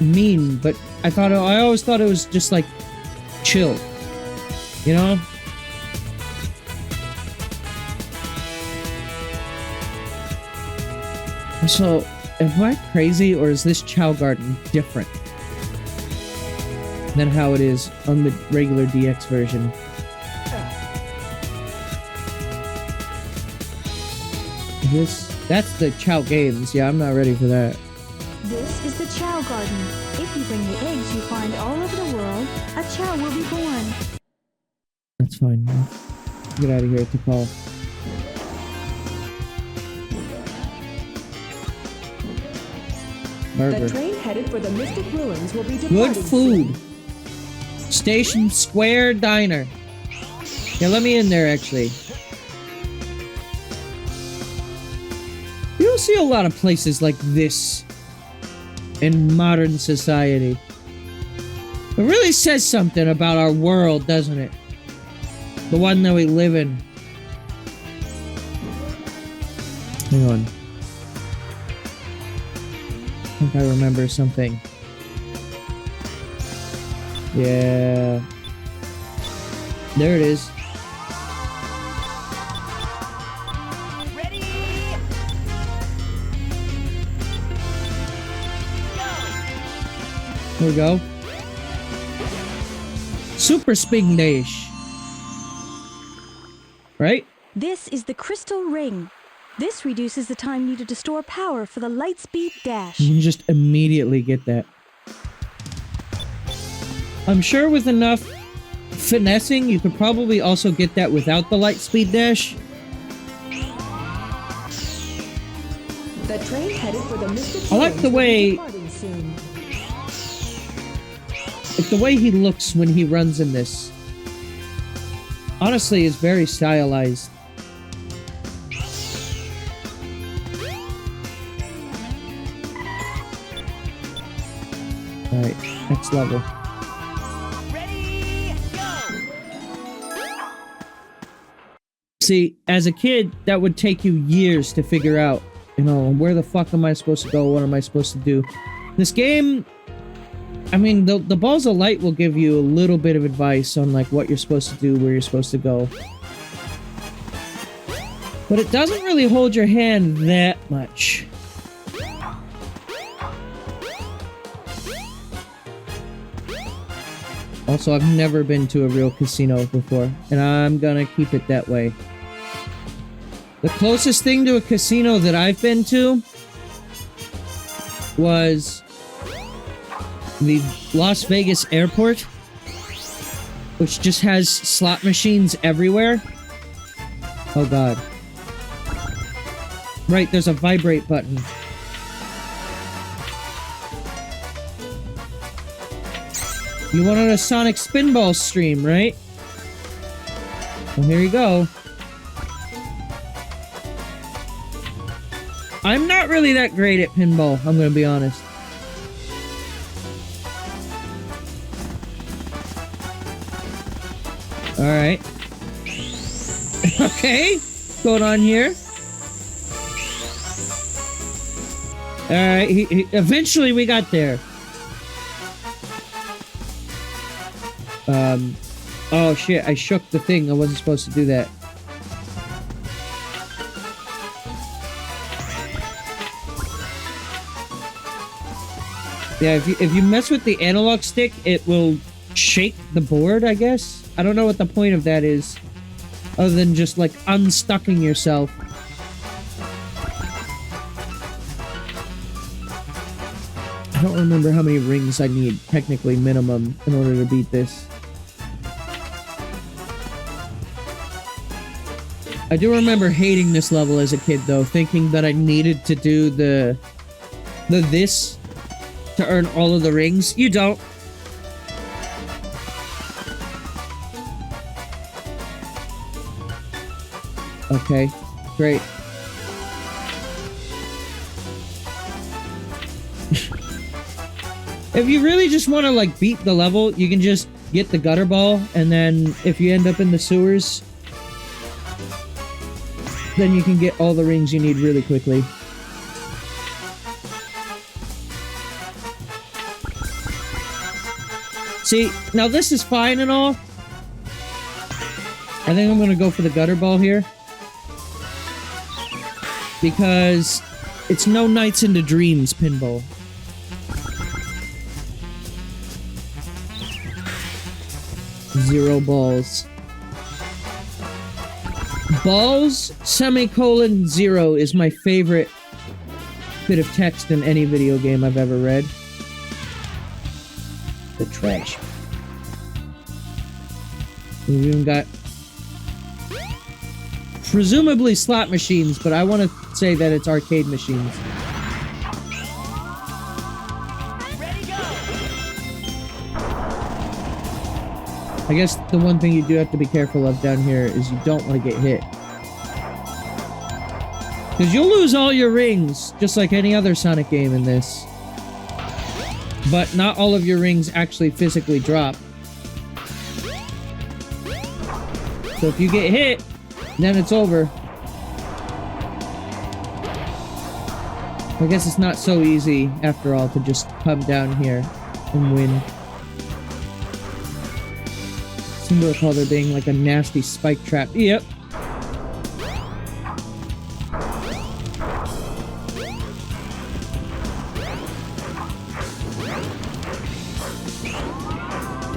mean, but I always thought it was just, like, chill. You know? So, am I crazy, or is this Chow Garden different than how it is on the regular DX version? That's the Chow Games. Yeah, I'm not ready for that. This is the Chow Garden. If you bring the eggs you find all over the world, a Chow will be born. That's fine. Get out of here, T'Pol. Burger. The train headed for the Mystic Ruins will be departing. Good food. Station Square Diner. Yeah, let me in there, actually. You don't see a lot of places like this in modern society. It really says something about our world, doesn't it? The one that we live in. Hang on. I think I remember something. Yeah. There it is. Ready? There we go. Super Spin Dash. Right? This is the Crystal Ring. This reduces the time needed to store power for the Lightspeed Dash. You can just immediately get that. I'm sure with enough finessing, you could probably also get that without the Lightspeed Dash. The train headed for the Mystic I like the way... soon. Like the way he looks when he runs in this. Honestly, is very stylized. Alright, next level. Ready, go! See, as a kid, that would take you years to figure out, you know, where the fuck am I supposed to go? What am I supposed to do? This game, I mean, the balls of light will give you a little bit of advice on, like, what you're supposed to do, where you're supposed to go. But it doesn't really hold your hand that much. Also, I've never been to a real casino before, and I'm gonna keep it that way. The closest thing to a casino that I've been to was the Las Vegas airport, which just has slot machines everywhere. Oh god. Right, there's a vibrate button. You wanted a Sonic Spinball stream, right? Well, here you go. I'm not really that great at pinball, I'm gonna be honest. Alright. Okay, what's going on here? Alright, eventually we got there. Oh shit, I shook the thing. I wasn't supposed to do that. Yeah, if you mess with the analog stick, it will shake the board, I guess? I don't know what the point of that is. Other than just, like, unstucking yourself. I don't remember how many rings I need, technically minimum, in order to beat this. I do remember hating this level as a kid, though, thinking that I needed to do the this to earn all of the rings. You don't. Okay, great. If you really just want to, like, beat the level, you can just get the gutter ball, and then if you end up in the sewers, then you can get all the rings you need really quickly. See, now this is fine and all. I think I'm gonna go for the gutter ball here. Because it's no Nights into Dreams pinball. Zero balls. Balls, semicolon, zero is my favorite bit of text in any video game I've ever read. The trash. We've even got presumably slot machines, but I want to say that it's arcade machines. Ready, go! I guess the one thing you do have to be careful of down here is you don't want to get hit. Because you'll lose all your rings, just like any other Sonic game in this. But not all of your rings actually physically drop. So if you get hit, then it's over. I guess it's not so easy, after all, to just come down here and win. I seem to recall there being like a nasty spike trap. Yep.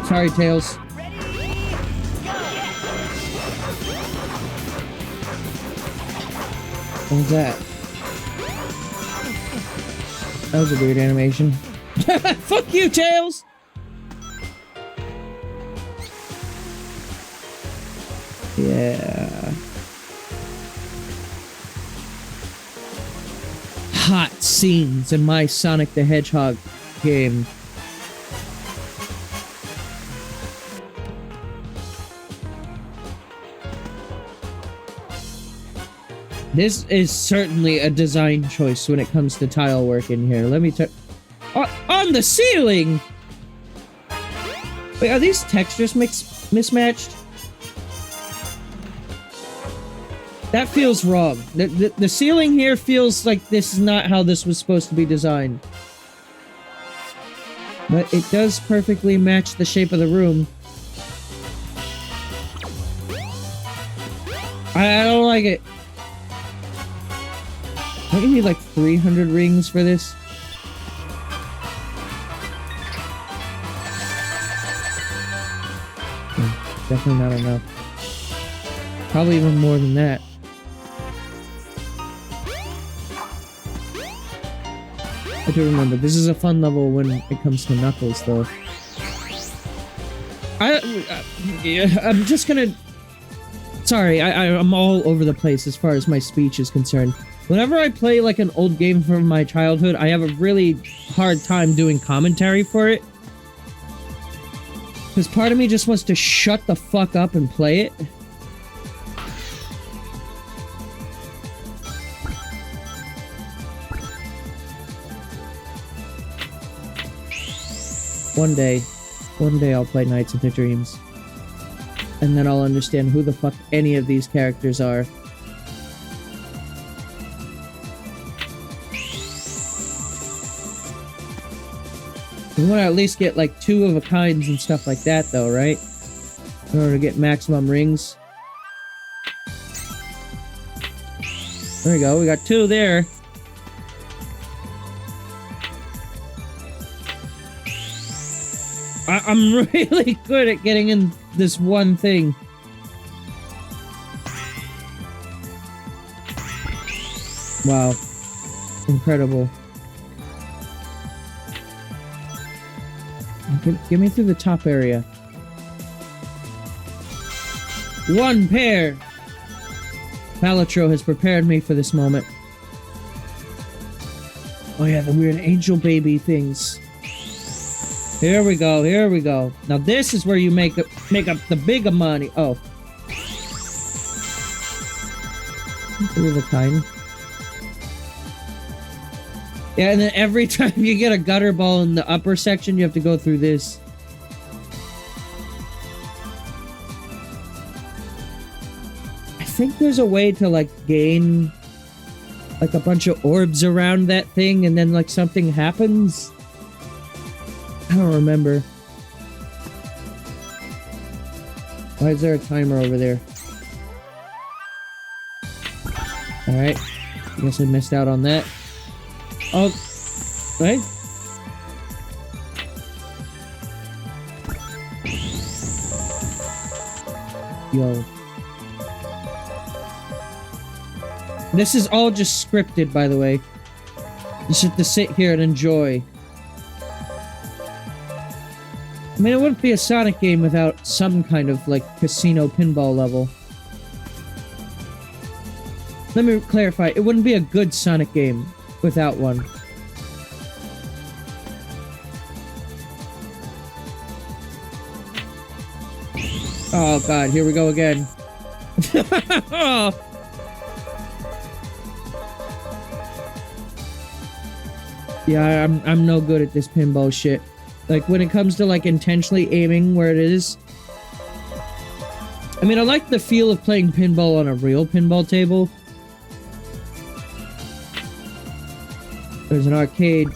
Sorry, Tails. What was that? That was a weird animation. Fuck you, Tails! Yeah. Hot scenes in my Sonic the Hedgehog game. This is certainly a design choice when it comes to tile work in here. Let me On the ceiling! Wait, are these textures mismatched? That feels wrong. The ceiling here feels like this is not how this was supposed to be designed. But it does perfectly match the shape of the room. I don't like it. Don't you need like 300 rings for this? Definitely not enough. Probably even more than that. I do remember, this is a fun level when it comes to Knuckles, though. I'm just gonna... Sorry, I'm all over the place as far as my speech is concerned. Whenever I play like an old game from my childhood, I have a really hard time doing commentary for it. Because part of me just wants to shut the fuck up and play it. One day I'll play Nights into Dreams. And then I'll understand who the fuck any of these characters are. We want to at least get like 2 of a kinds and stuff like that though, right? In order to get maximum rings. There we go, we got 2 there. I'm really good at getting in this one thing. Wow. Incredible. Get me through the top area. 1 pair! Palatro has prepared me for this moment. Oh yeah, the weird angel baby things. Here we go, here we go. Now this is where you make up the bigger money. Oh. 3 of a kind. Yeah, and then every time you get a gutter ball in the upper section, you have to go through this. I think there's a way to, like, gain, like, a bunch of orbs around that thing, and then, like, something happens. I don't remember. Why is there a timer over there? Alright. I guess I missed out on that. Oh, right? Yo. This is all just scripted, by the way. You just have to sit here and enjoy. I mean, it wouldn't be a Sonic game without some kind of, like, casino pinball level. Let me clarify. It wouldn't be a good Sonic game without one. Oh god, here we go again. Yeah, I'm no good at this pinball shit. Like, when it comes to, like, intentionally aiming where it is. I mean, I like the feel of playing pinball on a real pinball table. There's an arcade,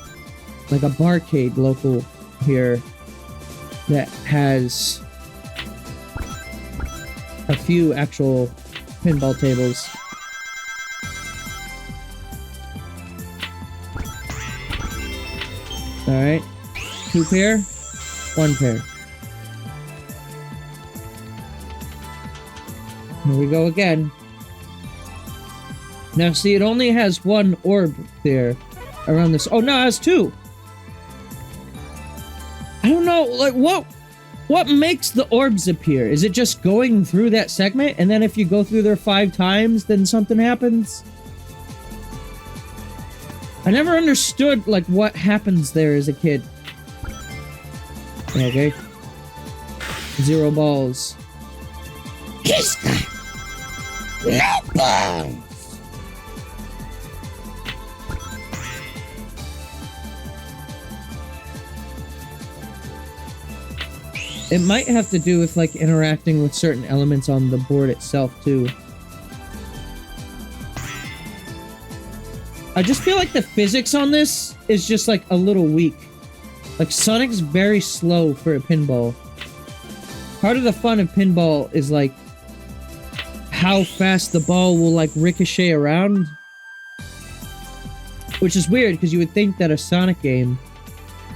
like a barcade local here, that has a few actual pinball tables. Alright. 2 pair, 1 pair. Here we go again. Now see, it only has 1 orb there around this. Oh no, it has 2. I don't know, like, what makes the orbs appear? Is it just going through that segment, and then if you go through there 5 times, then something happens? I never understood, like, what happens there as a kid. Okay. 0 balls. He's got no balls! It might have to do with like interacting with certain elements on the board itself too. I just feel like the physics on this is just like a little weak. Like Sonic's very slow for a pinball. Part of the fun of pinball is like how fast the ball will like ricochet around. Which is weird because you would think that a Sonic game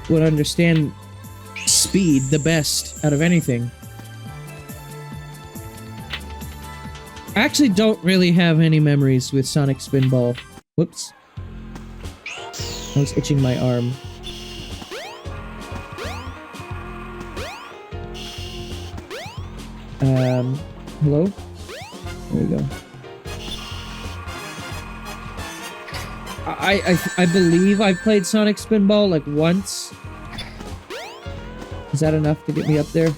would understand speed the best out of anything. I actually don't really have any memories with Sonic Spinball. Whoops. I was itching my arm. Hello? There we go. I believe I played Sonic Spinball like once. Is that enough to get me up there?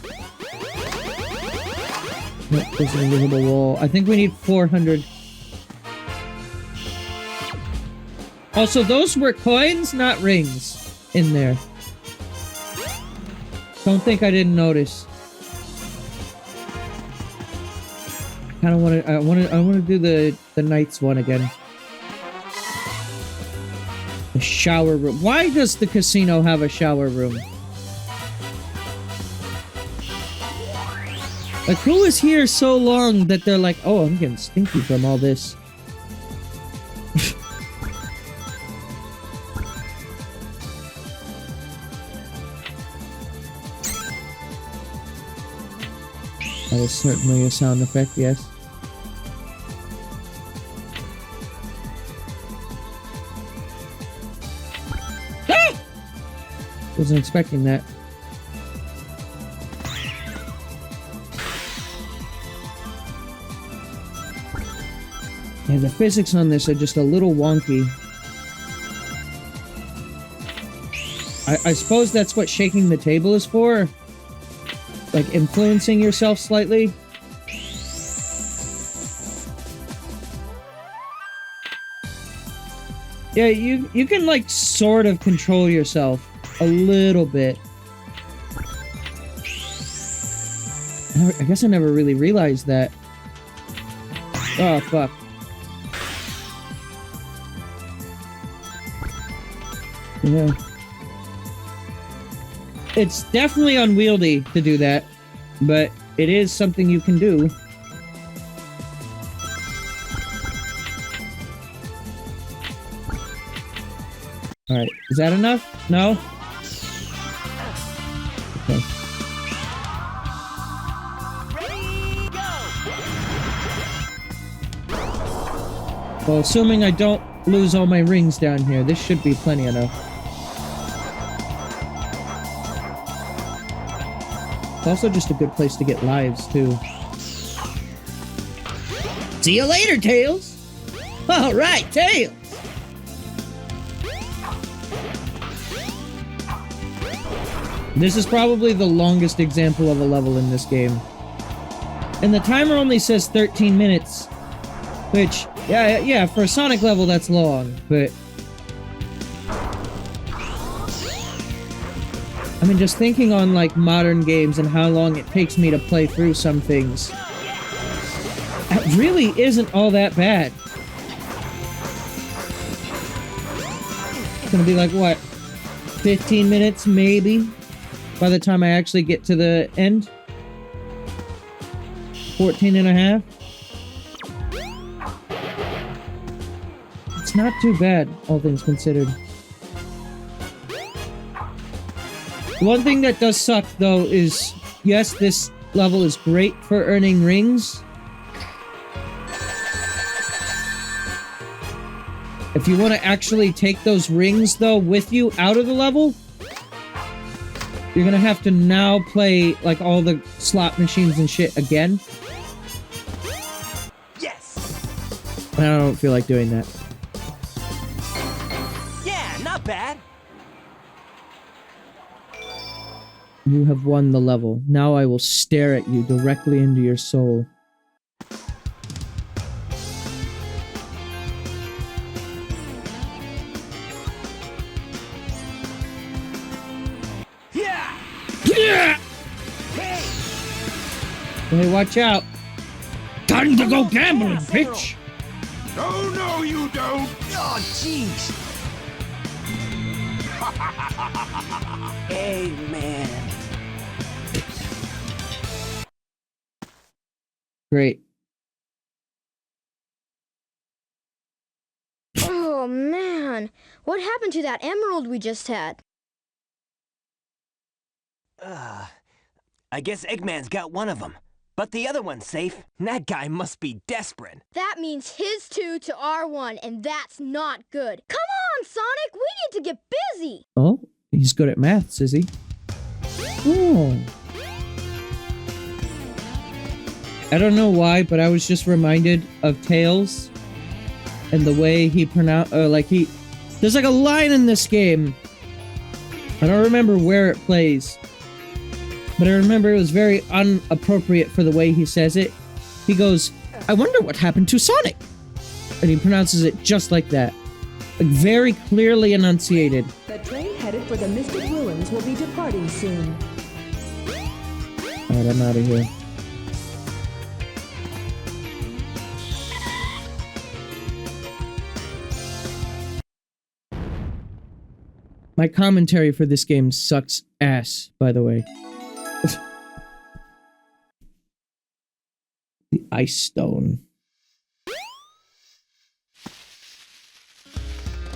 Nope, there's an invisible wall. I think we need 400. Also, those were coins, not rings, in there. Don't think I didn't notice. I kind of want to. I want to do the Knights one again. The shower room. Why does the casino have a shower room? Like, who is here so long that they're like, oh, I'm getting stinky from all this. That is certainly a sound effect, yes. Ah! Wasn't expecting that. Yeah, the physics on this are just a little wonky. I suppose that's what shaking the table is for. Like, influencing yourself slightly. Yeah, you can, like, sort of control yourself a little bit. I guess I never really realized that. Oh, fuck. Yeah. It's definitely unwieldy to do that, but it is something you can do. Alright, is that enough? No? Okay. Well, assuming I don't lose all my rings down here, this should be plenty enough. It's also just a good place to get lives, too. See you later, Tails! Alright, Tails! This is probably the longest example of a level in this game. And the timer only says 13 minutes. Which, yeah, for a Sonic level, that's long, but... I mean, just thinking on, like, modern games and how long it takes me to play through some things. It really isn't all that bad. It's gonna be like, what? 15 minutes, maybe? By the time I actually get to the end? 14 and a half? It's not too bad, all things considered. One thing that does suck, though, is, yes, this level is great for earning rings. If you want to actually take those rings, though, with you out of the level, you're gonna have to now play, like, all the slot machines and shit again. Yes! I don't feel like doing that. Yeah, not bad. You have won the level. Now I will stare at you directly into your soul. Yeah! Yeah! Hey, watch out. Time to go gambling, bitch. Oh, no, you don't. Oh, jeez. Amen. Great. Oh, man. What happened to that emerald we just had? I guess Eggman's got one of them. But the other one's safe. That guy must be desperate. That means his 2 to our 1, and that's not good. Come on, Sonic! We need to get busy! Oh, he's good at maths, is he? Oh. I don't know why, but I was just reminded of Tails and the way he pronounce, there's like a line in this game. I don't remember where it plays, but I remember it was very inappropriate for the way he says it. He goes, "I wonder what happened to Sonic," and he pronounces it just like that, like very clearly enunciated. The train headed for the Mystic Ruins will be departing soon. Alright, I'm out of here. My commentary for this game sucks ass, by the way. The Ice Stone.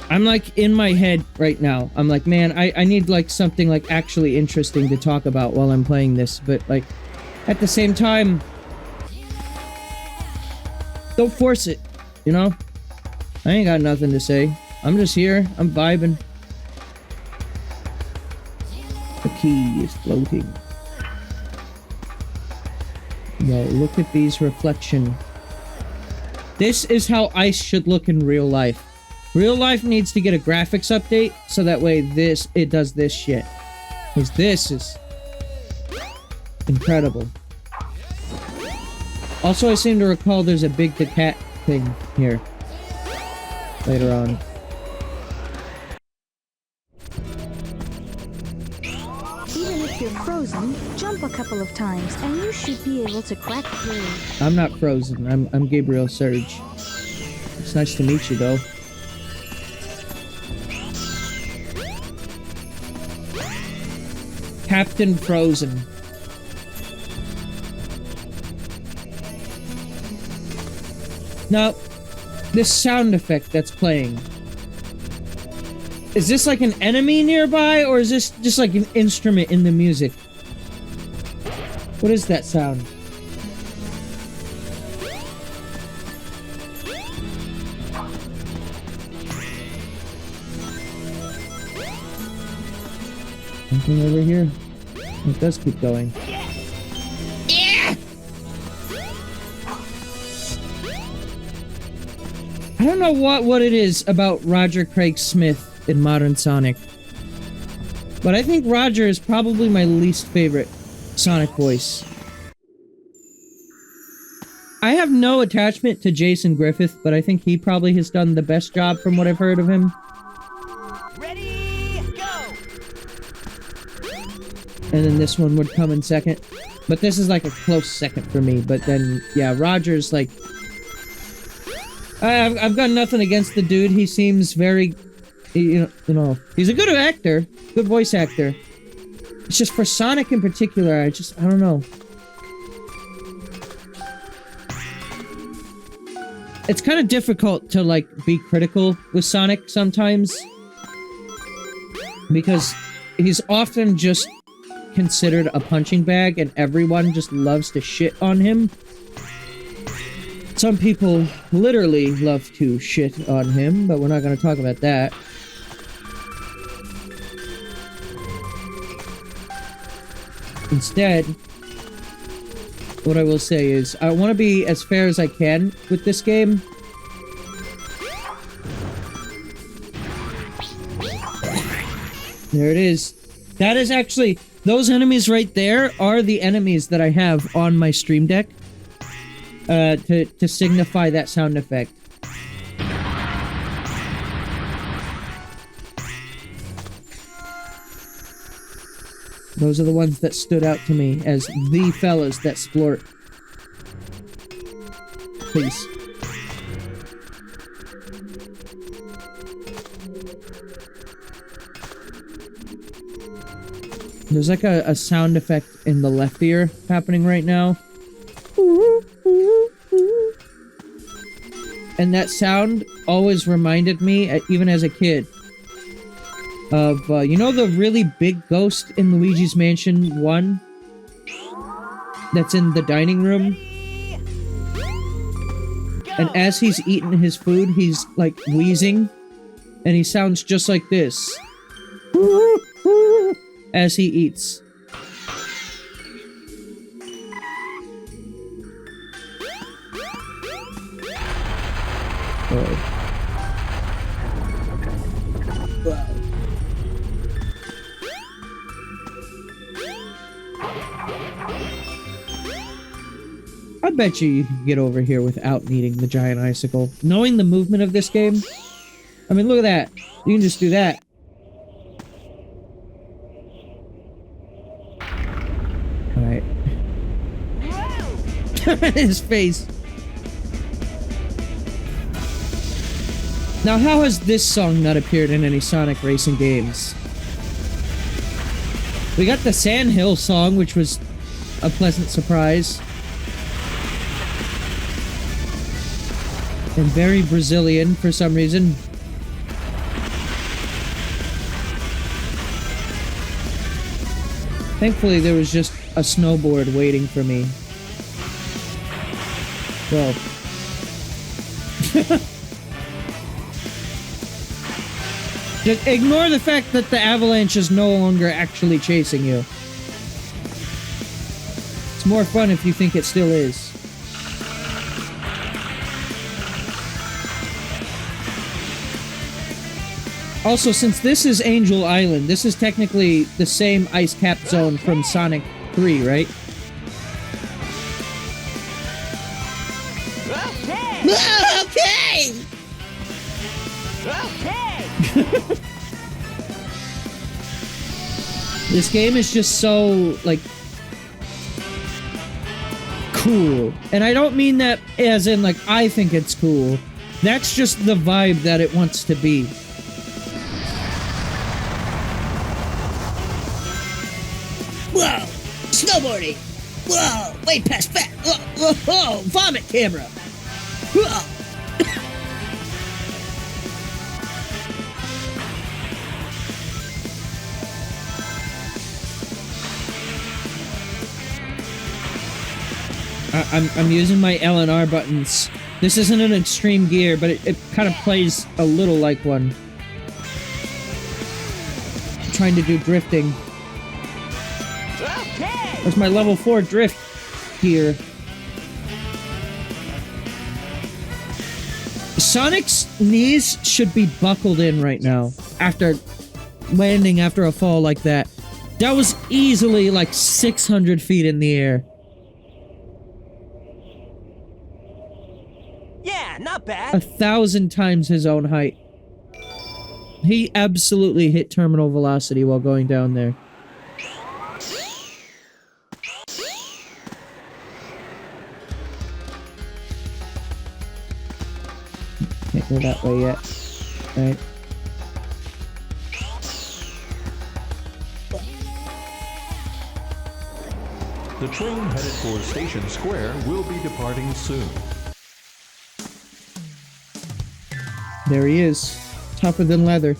I'm like in my head right now. I'm like, man, I need like something like actually interesting to talk about while I'm playing this. But like, at the same time, don't force it, you know? I ain't got nothing to say. I'm just here. I'm vibing. The key is floating. Yo, look at these reflection. This is how ice should look in real life. Real life needs to get a graphics update so that way it does this shit. Because this is incredible. Also, I seem to recall there's a Big the Cat thing here later on. Even if you're frozen, jump a couple of times and you should be able to crack through. I'm not frozen. I'm Gabriel Surge. It's nice to meet you, though. Captain Frozen. Now, this sound effect that's playing. Is this like an enemy nearby, or is this just like an instrument in the music? What is that sound? Anything over here? It does keep going. Yeah! I don't know what it is about Roger Craig Smith in Modern Sonic, but I think Roger is probably my least favorite Sonic voice. I have no attachment to Jason Griffith, but I think he probably has done the best job from what I've heard of him. Ready, go! And then this one would come in second. But this is like a close second for me. But then, yeah, Roger's like... I've got nothing against the dude. He seems very... You know, he's a good actor. Good voice actor. It's just for Sonic in particular, I don't know. It's kind of difficult to, like, be critical with Sonic sometimes. Because he's often just considered a punching bag and everyone just loves to shit on him. Some people literally love to shit on him, but we're not going to talk about that. Instead, what I will say is, I want to be as fair as I can with this game. There it is. That is actually... Those enemies right there are the enemies that I have on my Stream Deck. To signify that sound effect. Those are the ones that stood out to me as the fellas that splort. please. There's like a sound effect in the left ear happening right now. And that sound always reminded me, even as a kid, of, you know the really big ghost in Luigi's Mansion 1? That's in the dining room? And as he's eating his food, he's, like, wheezing. And he sounds just like this. As he eats. Oh. Wow. I bet you can get over here without needing the giant icicle. Knowing the movement of this game, I mean, look at that. You can just do that. Alright. His face. Now, how has this song not appeared in any Sonic racing games? We got the Sandhill song, which was a pleasant surprise. And very Brazilian for some reason. Thankfully, there was just a snowboard waiting for me. Well. Just ignore the fact that the avalanche is no longer actually chasing you. It's more fun if you think it still is. Also, since this is Angel Island, this is technically the same ice cap zone from Sonic 3, right? Okay! This game is just so, like, cool. And I don't mean that as in, like, I think it's cool. That's just the vibe that it wants to be. Whoa! Snowboarding! Whoa! Way past fat! Whoa! Whoa! Vomit camera! Whoa! I'm using my L and R buttons. This isn't an extreme gear, but it kind of plays a little like one. I'm trying to do drifting. That's my level 4 drift gear. Sonic's knees should be buckled in right now after landing after a fall like that. That was easily like 600 feet in the air. Yeah, not bad. 1,000 times his own height. He absolutely hit terminal velocity while going down there. Can't go that way yet. Alright. The train headed for Station Square will be departing soon. There he is. Tougher than leather.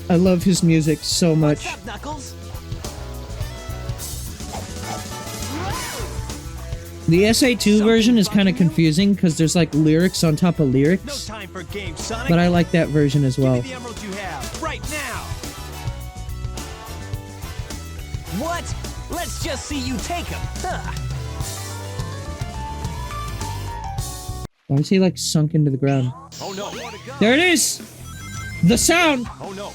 I love his music so much. What's up, Knuckles? The SA2 version is kind of confusing because there's like lyrics on top of No lyrics. time for games, Sonic. But I like that version as well. Give me the emerald you have right now. What? Let's just see you take them. Huh. Why is he like sunk into the ground? Oh no. There it is! The sound! Oh no.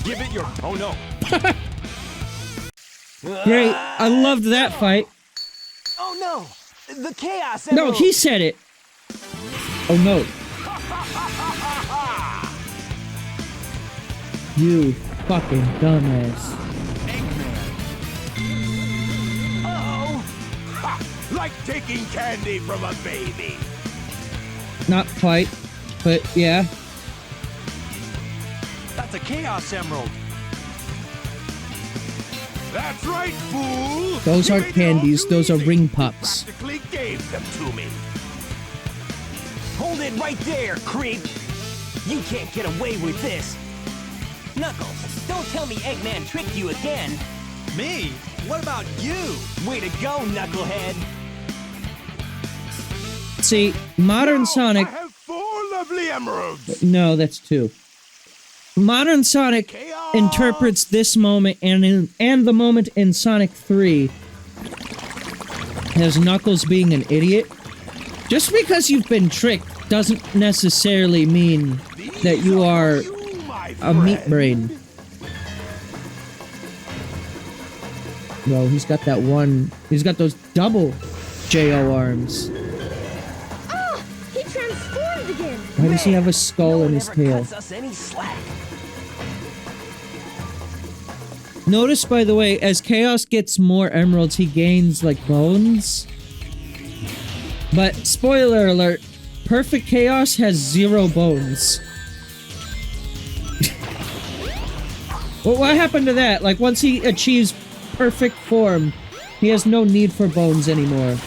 Give it your. Oh no. Great. I loved that fight. Oh no! The chaos No, emerald. he said it. Oh no. You fucking dumbass. Uh-oh. Ha! Like taking candy from a baby. Not quite, but yeah. That's a Chaos Emerald. That's right, fool! Those You aren't made it all candies, too those are easy. ring You pops. practically gave them to me. Hold it right there, creep! You can't get away with this! Knuckles, don't tell me Eggman tricked you again! Me? What about you? Way to go, Knucklehead! See, modern Now, Sonic... I have 4 lovely emeralds. No, that's 2. Modern Sonic Chaos. interprets this moment and the moment in Sonic 3 as Knuckles being an idiot. Just because you've been tricked doesn't necessarily mean that you are my a meat friend. brain. Well, he's got that one... He's got those double J.O. arms. Oh, he transformed again. Why does he have a skull No in one his ever tail? cuts us any slack. Notice, by the way, as Chaos gets more emeralds, he gains, like, bones. But, spoiler alert, Perfect Chaos has 0 bones. Well, what happened to that? Like, once he achieves perfect form, he has no need for bones anymore.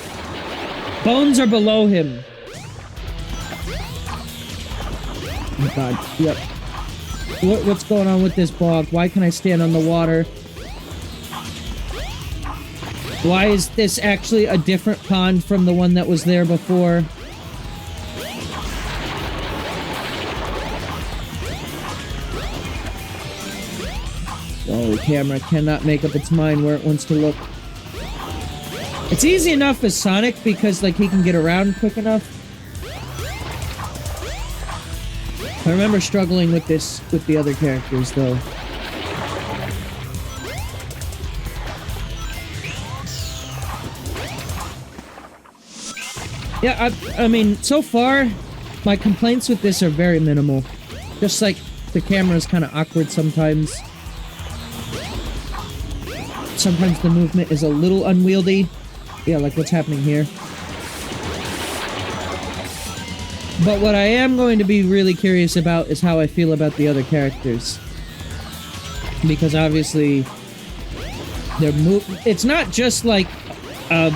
Bones are below him. Oh my god, yep. What's going on with this bog? Why can I stand on the water? Why is this actually a different pond from the one that was there before? Oh, camera cannot make up its mind where it wants to look. It's easy enough as Sonic because, like, he can get around quick enough. I remember struggling with this with the other characters, though. Yeah, I mean, so far, my complaints with this are very minimal. Just like the camera's kind of awkward sometimes. Sometimes the movement is a little unwieldy. Yeah, like what's happening here. But what I am going to be really curious about is how I feel about the other characters. Because obviously, it's not just like a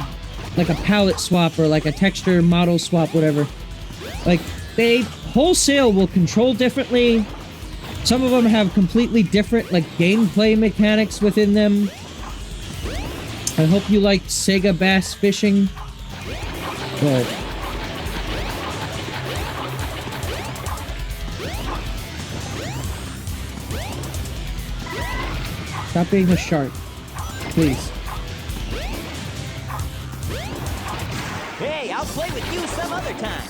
palette swap or like a texture model swap, whatever. Like, they wholesale will control differently. Some of them have completely different, like, gameplay mechanics within them. I hope you like Sega Bass Fishing. Well, stop being a shark. Please. Hey, I'll play with you some other time.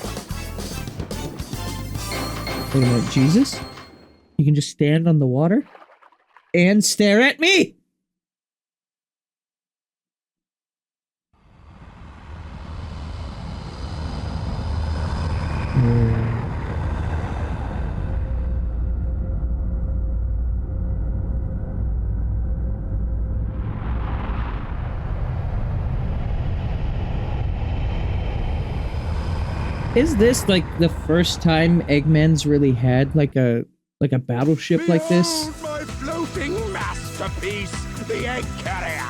Wait a minute, Jesus? You can just stand on the water and stare at me? Is this like the first time Eggman's really had like a battleship like this? Behold my floating masterpiece, the Egg Carrier.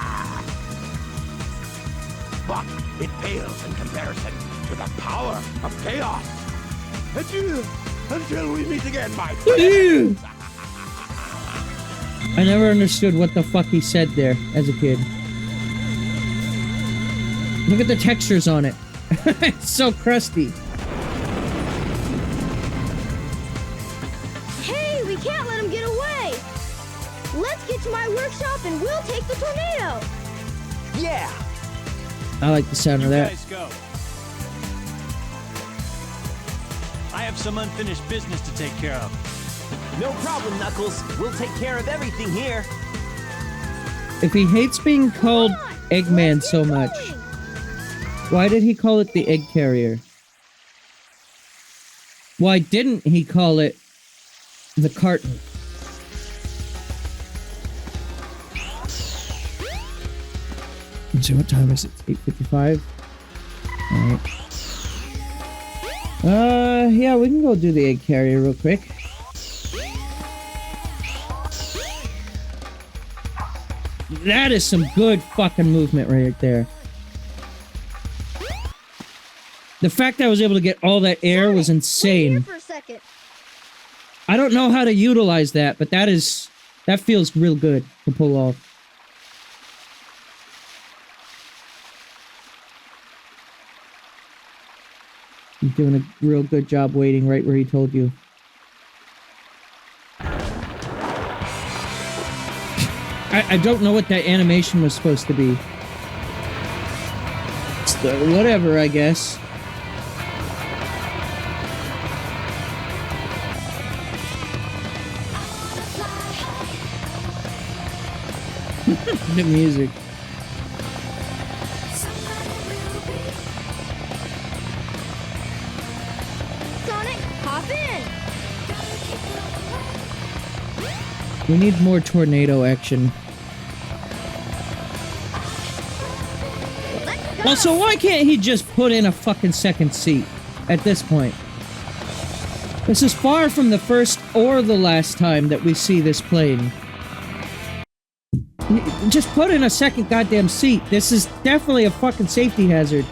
But it pales in comparison to the power of chaos. Adieu, until we meet again, my friend. I never understood what the fuck he said there as a kid. Look at the textures on it. It's so crusty. Hey, we can't let him get away. Let's get to my workshop and we'll take the tornado. Yeah! I like the sound of that. Guys go. I have some unfinished business to take care of. No problem, Knuckles. We'll take care of everything here. If he hates being called Come on, Eggman let's so get much, going. why did he call it the Egg Carrier? Why didn't he call it the carton? Let's see, what time is it? 8:55. Alright. Yeah, we can go do the egg carrier real quick. That is some good fucking movement right there. The fact that I was able to get all that air was insane. Wait here for a second. I don't know how to utilize that, but that feels real good to pull off. He's doing a real good job waiting right where he told you. I don't know what that animation was supposed to be. Whatever, I guess. The music. Sonic, hop in. We need more tornado action. Also, why can't he just put in a fucking second seat at this point? This is far from the first or the last time that we see this plane. Just put in a second goddamn seat. This is definitely a fucking safety hazard.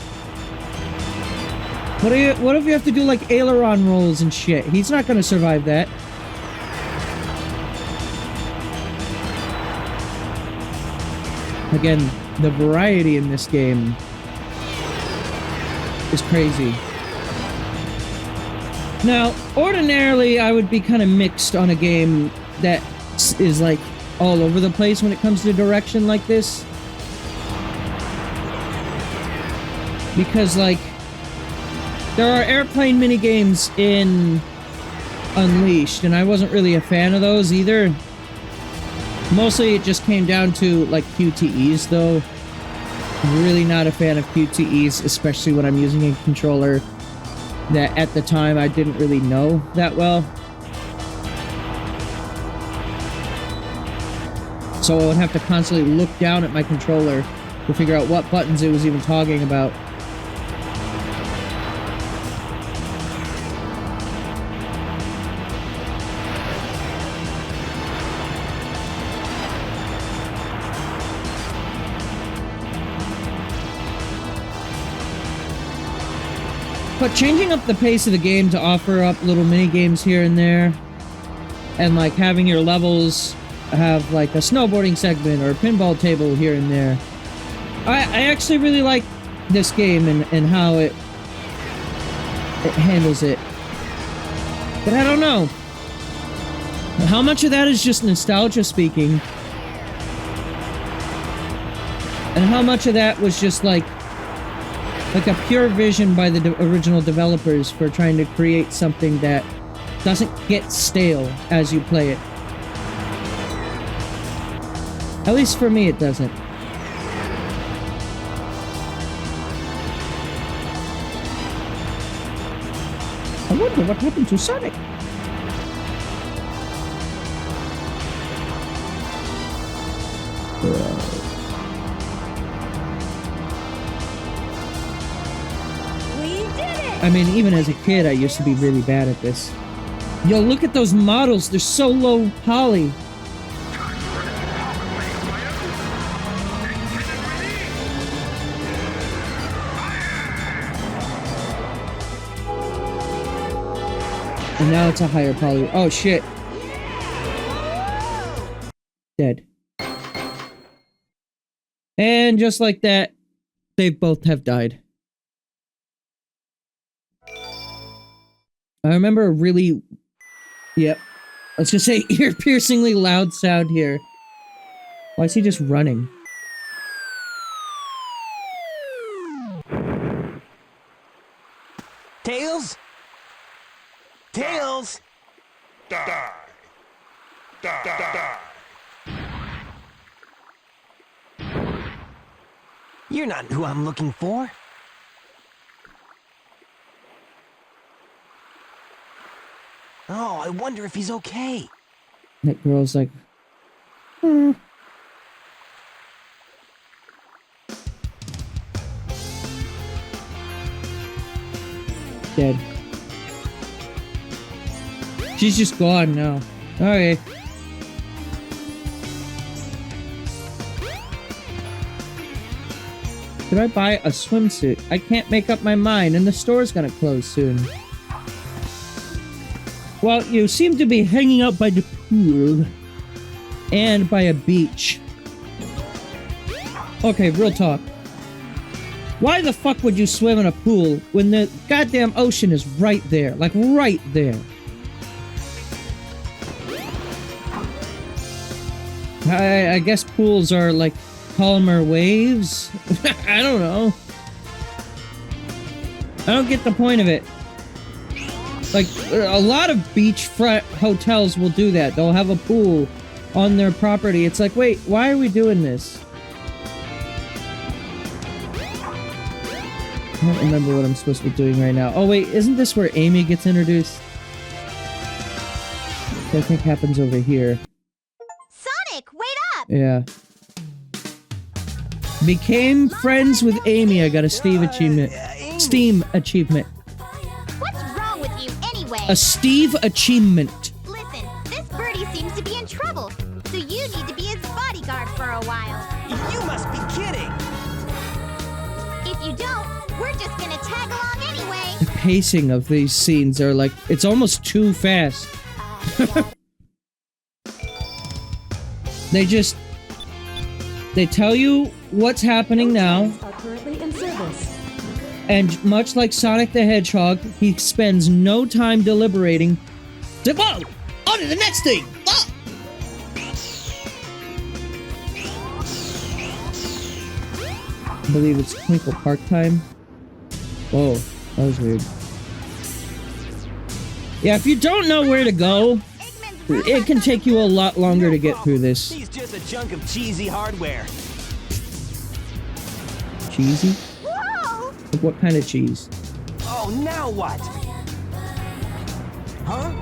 What if you have to do like aileron rolls and shit? He's not gonna survive that. Again, the variety in this game is crazy. Now, ordinarily, I would be kind of mixed on a game that is like all over the place when it comes to direction like this. Because, like, there are airplane minigames in Unleashed, and I wasn't really a fan of those either. Mostly it just came down to, like, QTEs, though. I'm really not a fan of QTEs, especially when I'm using a controller that at the time I didn't really know that well. So I would have to constantly look down at my controller to figure out what buttons it was even talking about. But changing up the pace of the game to offer up little mini games here and there, and like having your levels have like a snowboarding segment or a pinball table here and there. I actually really like this game and how it handles it. But I don't know. How much of that is just nostalgia speaking? And how much of that was just like a pure vision by the original developers for trying to create something that doesn't get stale as you play it. At least for me, it doesn't. I wonder what happened to Sonic. I mean, even as a kid, I used to be really bad at this. Yo, look at those models. They're so low poly. And now it's a higher poly. Oh, shit. Dead. And just like that, they both have died. I remember a really, let's just say ear-piercingly loud sound here. Why is he just running? Tails? Tails! Die. Die. Die. You're not who I'm looking for. Oh, I wonder if he's okay. That girl's like, hmm. she's just gone now. Okay. Should I buy a swimsuit? I can't make up my mind, and the store's gonna close soon. Well, you seem to be hanging out by the pool. And by a beach. Okay, real talk. Why the fuck would you swim in a pool when the goddamn ocean is right there? Like, right there. I guess pools are like calmer waves? I don't know. I don't get the point of it. Like, a lot of beachfront hotels will do that. They'll have a pool on their property. It's like, wait, why are we doing this? I don't remember what I'm supposed to be doing right now. Oh wait, isn't this where Amy gets introduced? I think happens over here. Sonic, wait up! Yeah. Became friends with Amy. I got a Steve achievement. Steam achievement. What's wrong with you anyway? A Steve achievement. Listen, this birdie seems to be in trouble, so you need to be his bodyguard for a while. You must be kidding! If you don't, we're just gonna tag along anyway. The pacing of these scenes are like, it's almost too fast. They tell you what's happening now. Are currently in service. And much like Sonic the Hedgehog, he spends no time deliberating. Whoa! On to the next thing! Ah! I believe it's Twinkle Park time. Whoa, that was weird. Yeah, if you don't know where to go, it can take you a lot longer to get through this. He's just a chunk of cheesy hardware. Cheesy? Whoa! Like what kind of cheese? Oh, now what? Huh?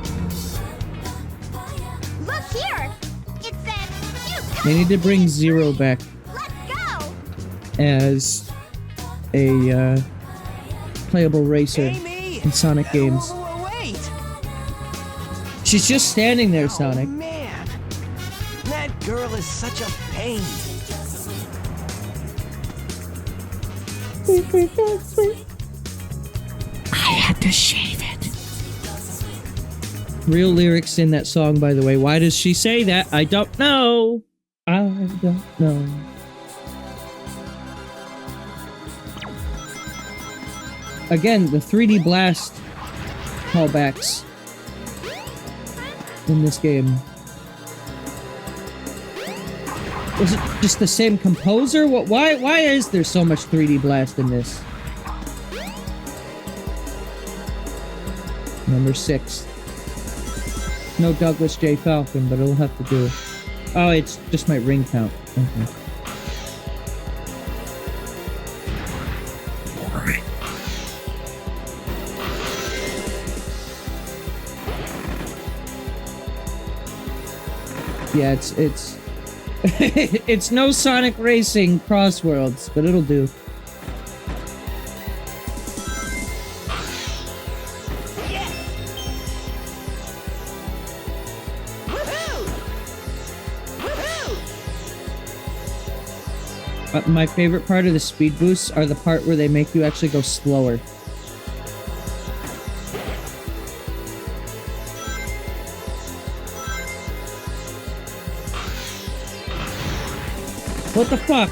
Look here! It says, They need to bring Zero back let's go! as a playable racer Amy! in Sonic games. Wait! She's just standing there, Sonic. Oh, man! That girl is such a pain. I had to shave it. Real lyrics in that song, by the way. Why does she say that? I don't know. I don't know. Again, the 3D Blast callbacks in this game. Was it just the same composer? Why is there so much 3D Blast in this? Number 6. No Douglas J. Falcon, but it'll have to do. Oh, it's just my ring count. Okay. Yeah, it's it's no Sonic Racing Crossworlds, but it'll do. My favorite part of the speed boosts are the part where they make you actually go slower. What the fuck?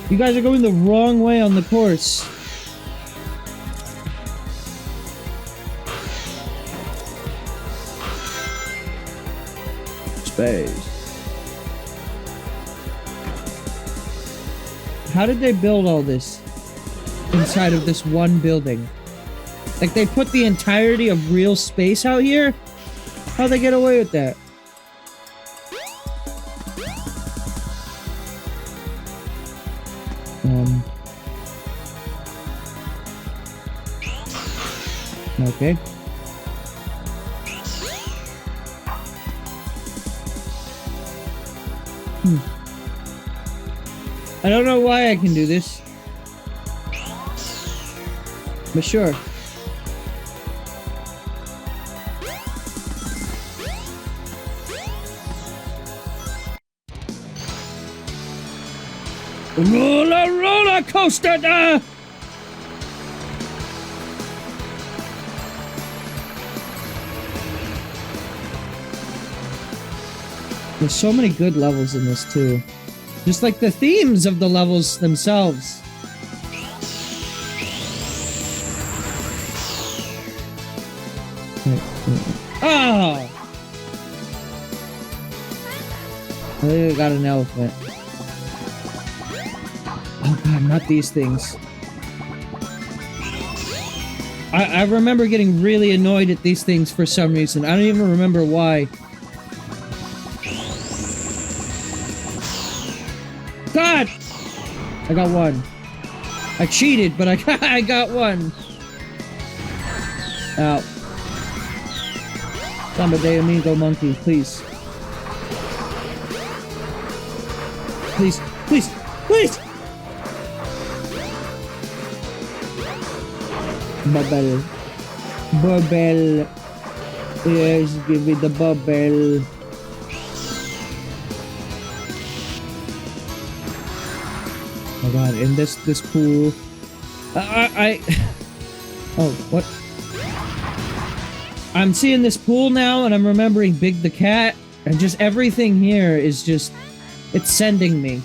You guys are going the wrong way on the course. Space. How did they build all this inside of this one building? Like, they put the entirety of real space out here? How'd they get away with that? Okay. I don't know why I can do this. But sure. Roller coaster! There's so many good levels in this too. Just like the themes of the levels themselves. Oh! I think I got an elephant. Oh god, not these things. I remember getting really annoyed at these things for some reason. I don't even remember why. God! I got one. I cheated, but I got one. Ow. Samba de amigo monkey, please. Please, please, please! Bubble. Bubble. Yes, give me the bubble. Oh god, in this pool. Oh, what? I'm seeing this pool now and I'm remembering Big the Cat and just everything here is just, it's sending me.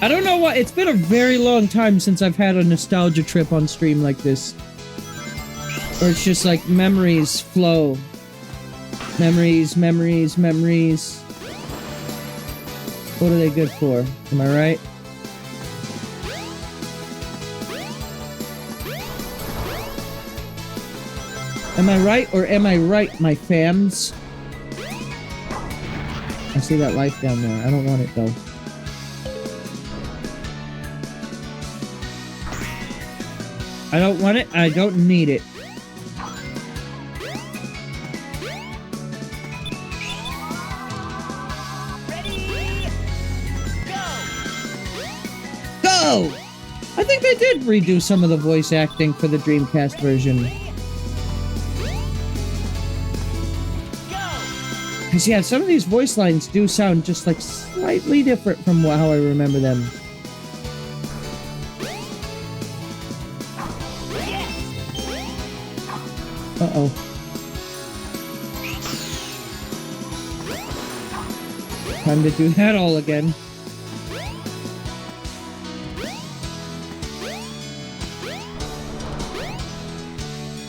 I don't know why, it's been a very long time since I've had a nostalgia trip on stream like this. Where it's just like memories flow. Memories, memories, memories. What are they good for? Am I right? Am I right or am I right, my fams? I see that life down there. I don't want it though. I don't want it. I don't need it. Go! I think they did redo some of the voice acting for the Dreamcast version. Because yeah, some of these voice lines do sound just like slightly different from how I remember them. Uh-oh. Time to do that all again.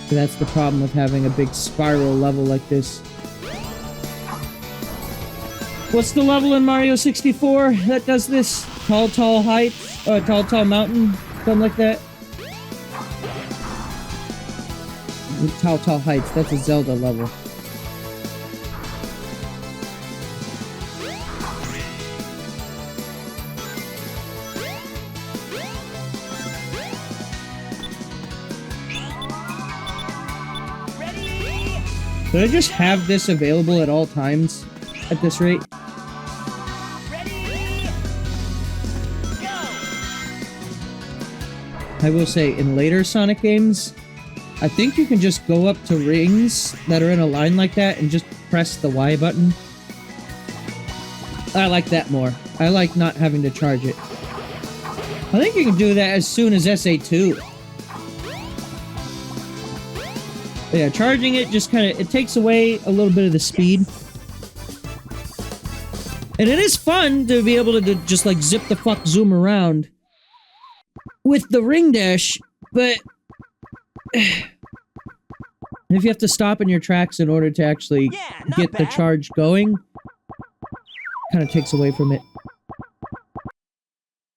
That's the problem with having a big spiral level like this. What's the level in Mario 64 that does this? Tall Heights? Tall Mountain? Something like that? Tall Heights, that's a Zelda level. Should I just have this available at all times at this rate? I will say, in later Sonic games, I think you can just go up to rings that are in a line like that and just press the Y button. I like that more. I like not having to charge it. I think you can do that as soon as SA2. But yeah, charging it just kind of, it takes away a little bit of the speed. And it is fun to be able to just like zip the fuck zoom around with the ring dash, but if you have to stop in your tracks in order to actually get the charge going, kind of takes away from it.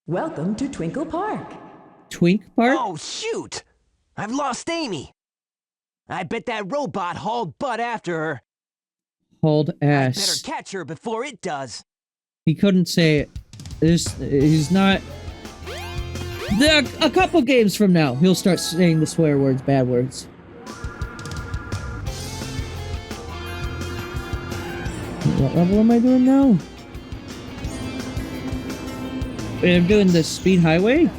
Welcome to Twinkle Park. Twink Park? Oh, shoot! I've lost Amy. I bet that robot hauled butt after her. Hauled ass. I better catch her before it does. He couldn't say it. He's not... There are a couple games from now, he'll start saying the swear words, bad words. What level am I doing now? Wait, I'm doing the speed highway?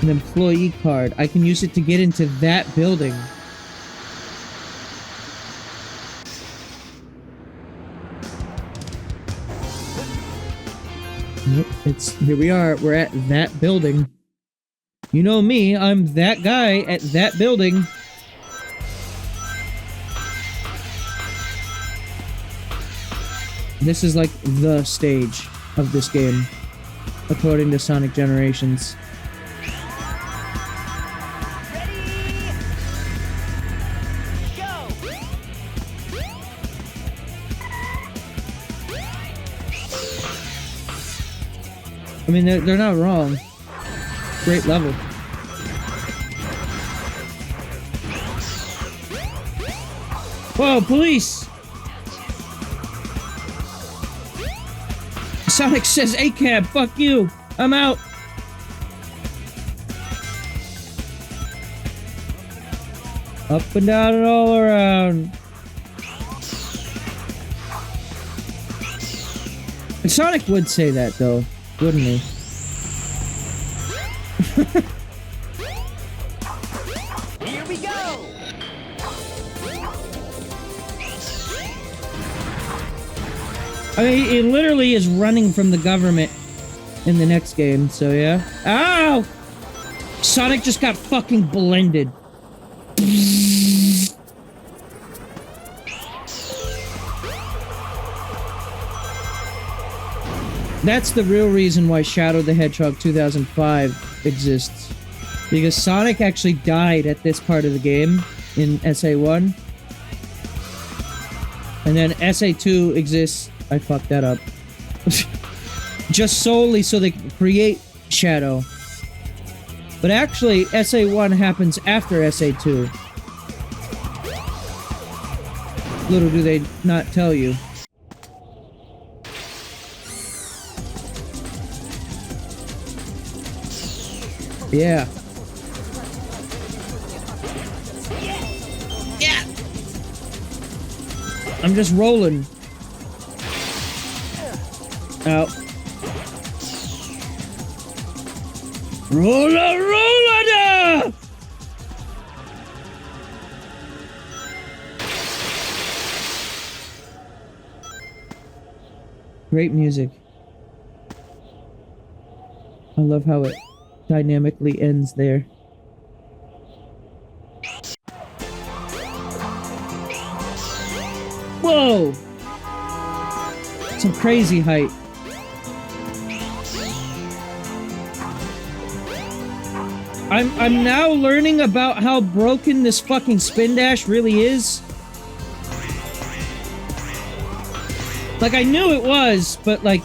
An employee card. I can use it to get into that building. Nope, it's here we are. We're at that building. You know me, I'm that guy at that building. This is like the stage of this game, according to Sonic Generations. I mean, they're not wrong. Great level. Whoa, police! Sonic says, "A-cab, fuck you! I'm out!" Up and down and all around. And Sonic would say that, though, wouldn't he? Here we go! I mean, it literally is running from the government in the next game, so yeah. Ow! Sonic just got fucking blended. That's the real reason why Shadow the Hedgehog 2005 exists. Because Sonic actually died at this part of the game in SA1. And then SA2 exists. I fucked that up. Just solely so they can create Shadow. But actually, SA1 happens after SA2. Little do they not tell you. Yeah. Yeah. I'm just rolling. Out. Roller, roller! Great music. I love how it dynamically ends there. Whoa! Some crazy height. I'm now learning about how broken this fucking spin dash really is. Like, I knew it was, but like,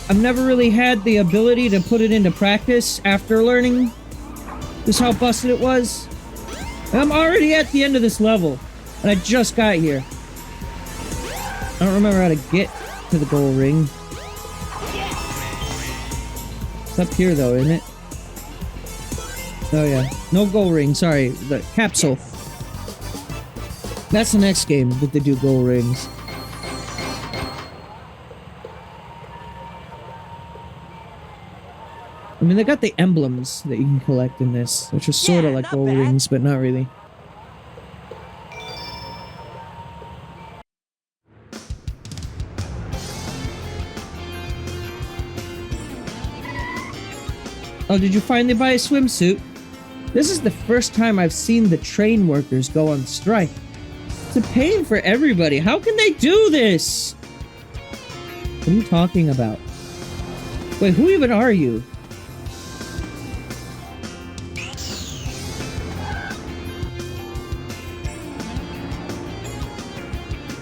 I've never really had the ability to put it into practice after learning just how busted it was. And I'm already at the end of this level, and I just got here. I don't remember how to get to the goal ring. It's up here though, isn't it? Oh yeah. No goal ring, sorry. The capsule. That's the next game that they do goal rings. I mean, they got the emblems that you can collect in this, which are sort of like gold rings, but not really. Oh, did you finally buy a swimsuit? This is the first time I've seen the train workers go on strike. It's a pain for everybody. How can they do this? What are you talking about? Wait, who even are you?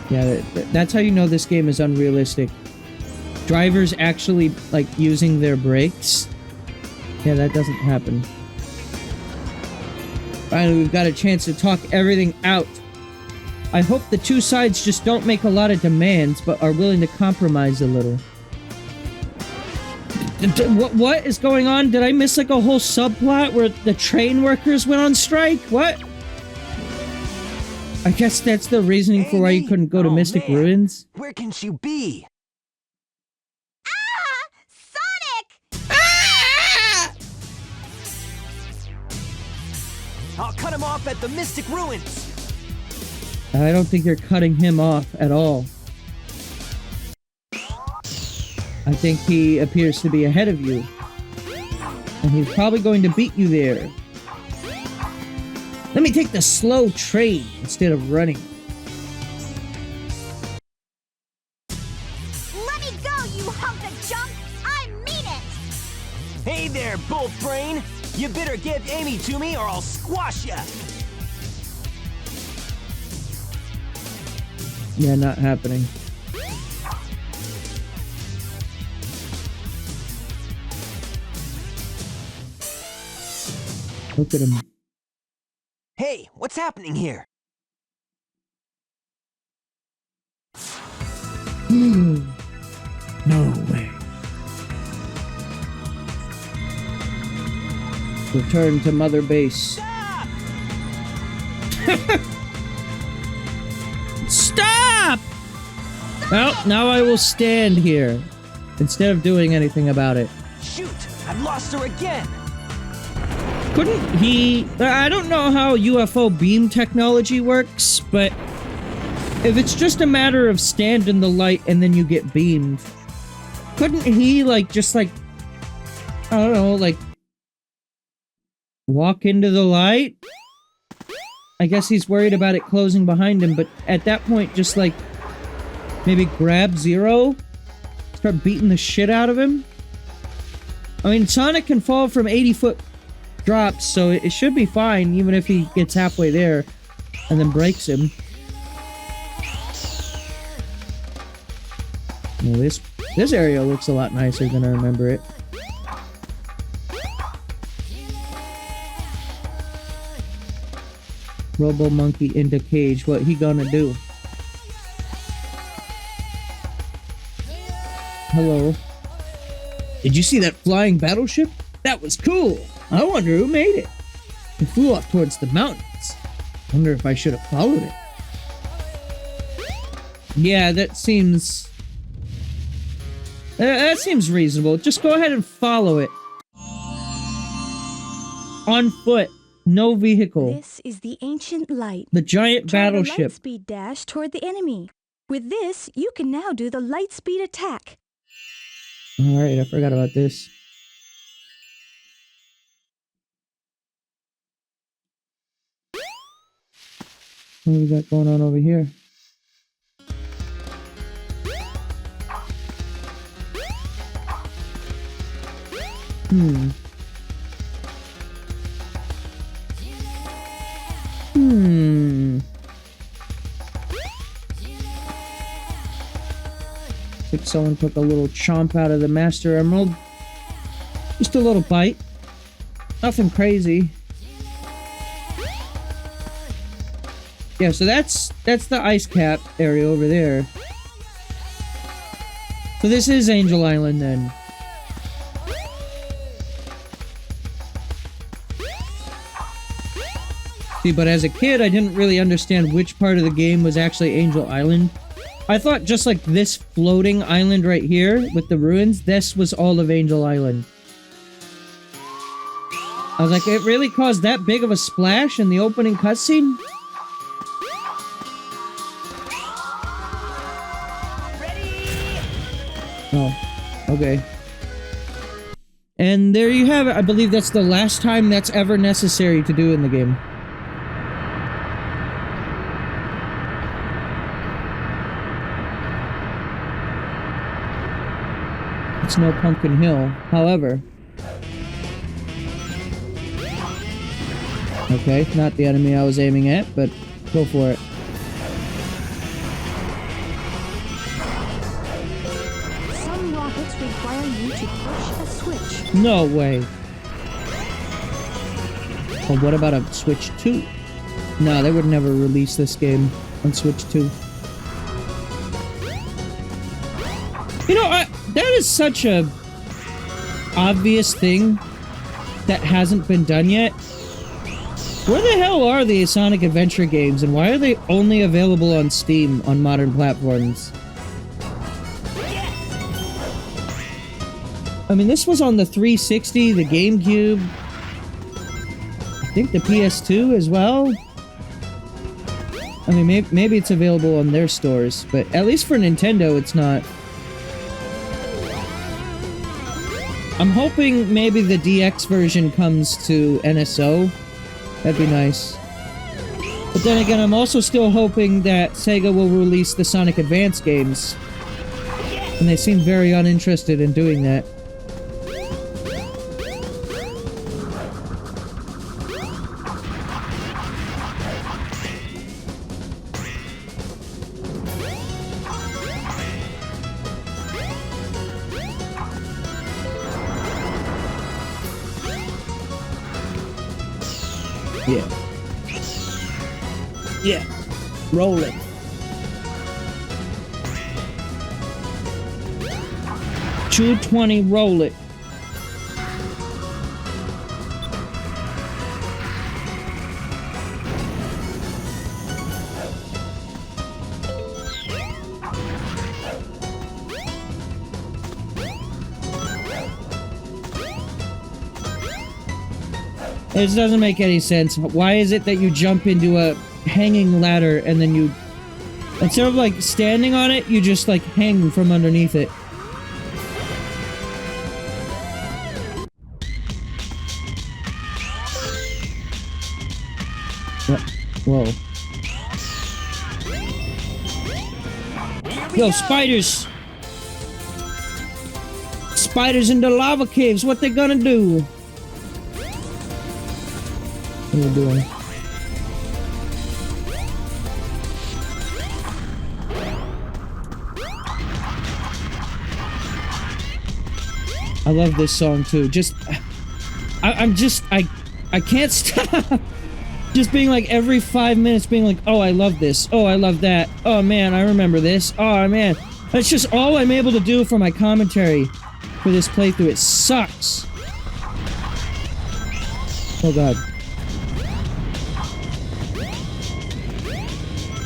Yeah, that's how you know this game is unrealistic. Drivers actually, like, using their brakes. Yeah, that doesn't happen. Finally, we've got a chance to talk everything out. I hope the two sides just don't make a lot of demands, but are willing to compromise a little. What is going on? Did I miss, like, a whole subplot where the train workers went on strike? What? I guess that's the reasoning for why you couldn't go to Mystic Ruins. Where can she be? Ah! Sonic! Ah! I'll cut him off at the Mystic Ruins. I don't think you're cutting him off at all. I think he appears to be ahead of you. And he's probably going to beat you there. Let me take the slow train instead of running. Let me go, you hunk of junk! I mean it! Hey there, Bolt Brain! You better get Amy to me or I'll squash ya! Yeah, not happening. Look at him. Hey, what's happening here? No way. Return to Mother Base. Stop! Stop! Well, now I will stand here instead of doing anything about it. Shoot! I've lost her again! Couldn't he... I don't know how UFO beam technology works, but if it's just a matter of stand in the light and then you get beamed, couldn't he, like, just, like, I don't know, like, walk into the light? I guess he's worried about it closing behind him, but at that point, just, like, maybe grab Zero? Start beating the shit out of him? I mean, Sonic can fall from 80-foot drops, so it should be fine, even if he gets halfway there and then breaks him. Well, this area looks a lot nicer than I remember it. Robo Monkey into cage. What he gonna do? Hello. Did you see that flying battleship? That was cool. I wonder who made it. It flew off towards the mountains. Wonder if I should have followed it. Yeah, that seems reasonable. Just go ahead and follow it. On foot. No vehicle. This is the ancient light. The giant battleship. Lightspeed dash toward the enemy. With this, you can now do the lightspeed attack. Alright, I forgot about this. What do we got going on over here? Like someone took a little chomp out of the Master Emerald. Just a little bite. Nothing crazy. Yeah, so that's the ice cap area over there. So this is Angel Island then. See, but as a kid, I didn't really understand which part of the game was actually Angel Island. I thought just like this floating island right here with the ruins, this was all of Angel Island. I was like, it really caused that big of a splash in the opening cutscene? Oh, okay. And there you have it. I believe that's the last time that's ever necessary to do in the game. It's no Pumpkin Hill, however. Okay, not the enemy I was aiming at, but go for it. Some rockets require you to push a switch. No way. Well, what about a Switch 2? No, they would never release this game on Switch 2. You know, that is such a obvious thing that hasn't been done yet. Where the hell are the Sonic Adventure games, and why are they only available on Steam on modern platforms? I mean, this was on the 360, the GameCube, I think the PS2 as well. I mean, maybe it's available on their stores, but at least for Nintendo, it's not. I'm hoping maybe the DX version comes to NSO. That'd be nice. But then again, I'm also still hoping that Sega will release the Sonic Advance games. And they seem very uninterested in doing that. Yeah. Yeah. Roll it. $220, roll it. This doesn't make any sense. Why is it that you jump into a hanging ladder and then you... Instead of, like, standing on it, you just, like, hang from underneath it? Whoa. Yo, spiders! Spiders in the lava caves, what they gonna do? What are you doing? I love this song too. I can't stop. Just being like every 5 minutes being like, oh, I love this. Oh, I love that. Oh man, I remember this. Oh man. That's just all I'm able to do for my commentary for this playthrough. It sucks. Oh god.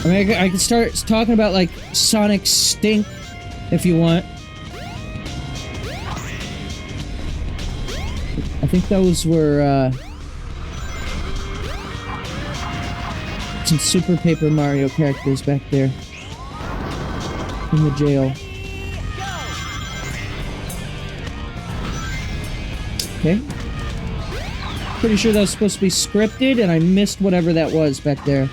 I mean, I can start talking about, like, Sonic Stink, if you want. I think those were, some Super Paper Mario characters back there. In the jail. Okay. Pretty sure that was supposed to be scripted, and I missed whatever that was back there.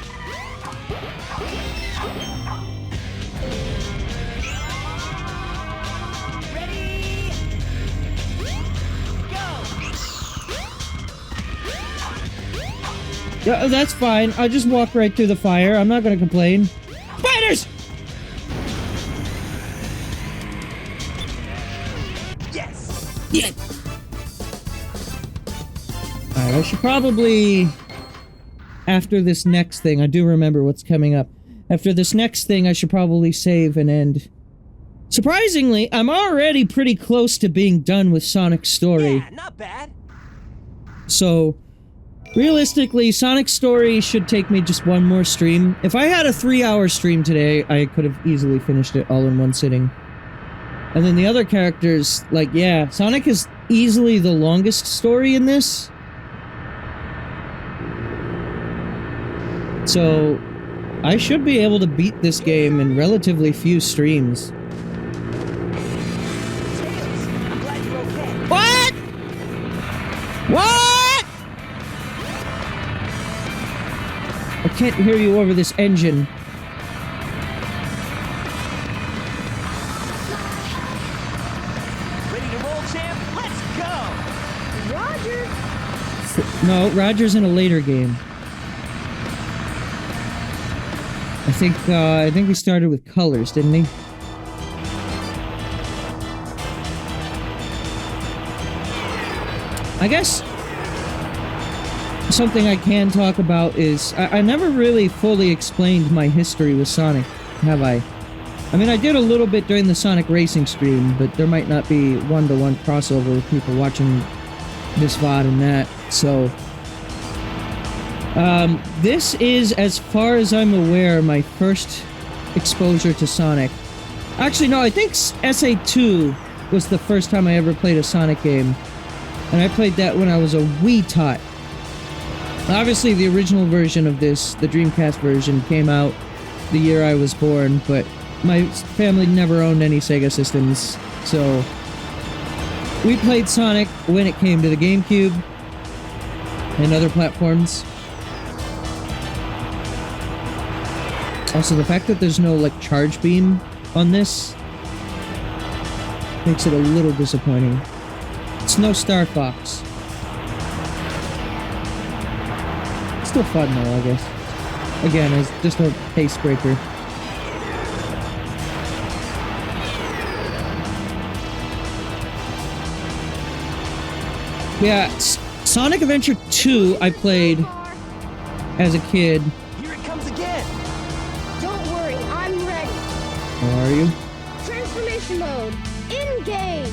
Yeah, that's fine. I just walk right through the fire. I'm not gonna complain. Spiders! Yes! Yeah! Alright, I should probably... After this next thing, I do remember what's coming up. After this next thing, I should probably save and end. Surprisingly, I'm already pretty close to being done with Sonic's story. Yeah, not bad. So... Realistically, Sonic's story should take me just one more stream. If I had a 3-hour stream today, I could have easily finished it all in one sitting. And then the other characters, like, yeah, Sonic is easily the longest story in this. So, I should be able to beat this game in relatively few streams. Tails, I'm glad you're okay. What? What? I can't hear you over this engine. Ready to roll, champ? Let's go! Roger! No, Roger's in a later game. I think we started with colors, didn't he? I guess something I can talk about is I never really fully explained my history with Sonic, have I? I mean, I did a little bit during the Sonic Racing stream, but there might not be one-to-one crossover with people watching this VOD and that, so... this is, as far as I'm aware, my first exposure to Sonic. Actually, no, I think SA2 was the first time I ever played a Sonic game. And I played that when I was a wee tot. Obviously, the original version of this, the Dreamcast version, came out the year I was born, but my family never owned any Sega systems, so... We played Sonic when it came to the GameCube and other platforms. Also, the fact that there's no, like, charge beam on this makes it a little disappointing. It's no Star Fox. Still fun, though, I guess. Again, it's just a pace breaker. Yeah, Sonic Adventure 2 I played as a kid. Here it comes again. Don't worry, I'm ready. How are you? Transformation mode. Engaged.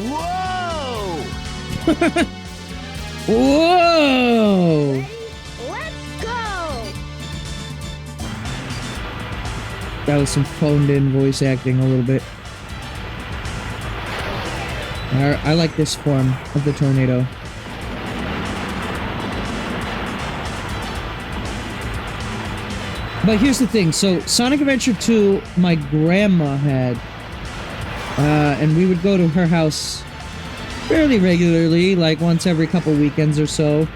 Whoa! Whoa! Let's go. That was some phoned in voice acting a little bit. I like this form of the tornado. But here's the thing. So, Sonic Adventure 2, my grandma had. And we would go to her house fairly regularly, like once every couple weekends or so.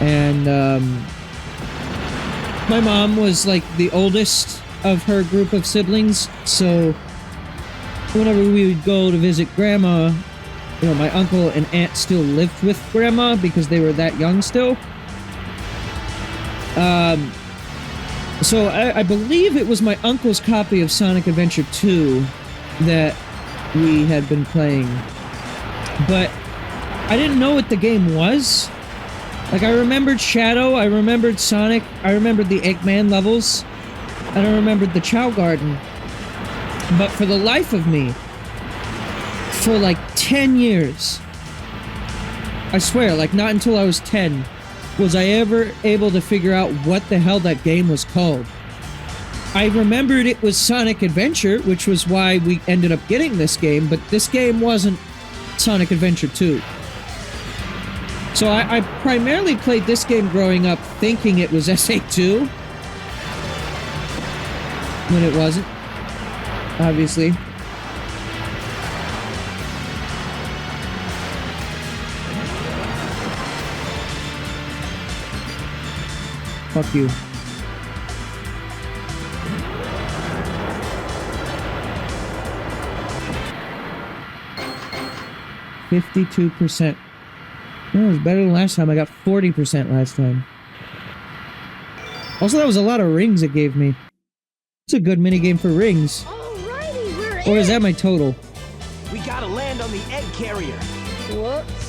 And, my mom was like the oldest of her group of siblings, so whenever we would go to visit grandma, you know, my uncle and aunt still lived with grandma because they were that young still. So I believe it was my uncle's copy of Sonic Adventure 2 that we had been playing. But I didn't know what the game was. Like, I remembered Shadow, I remembered Sonic, I remembered the Eggman levels, and I remembered the Chow Garden. But for the life of me, for like 10 years, I swear, like not until I was 10, was I ever able to figure out what the hell that game was called. I remembered it was Sonic Adventure, which was why we ended up getting this game, but this game wasn't Sonic Adventure 2. So I primarily played this game growing up thinking it was SA2, when it wasn't. Obviously. Fuck you. $52%. That was better than last time. I got 40% last time. Also, that was a lot of rings it gave me. It's a good minigame for rings. Alrighty, we're in. Or is that my total? We gotta land on the egg carrier. Whoops.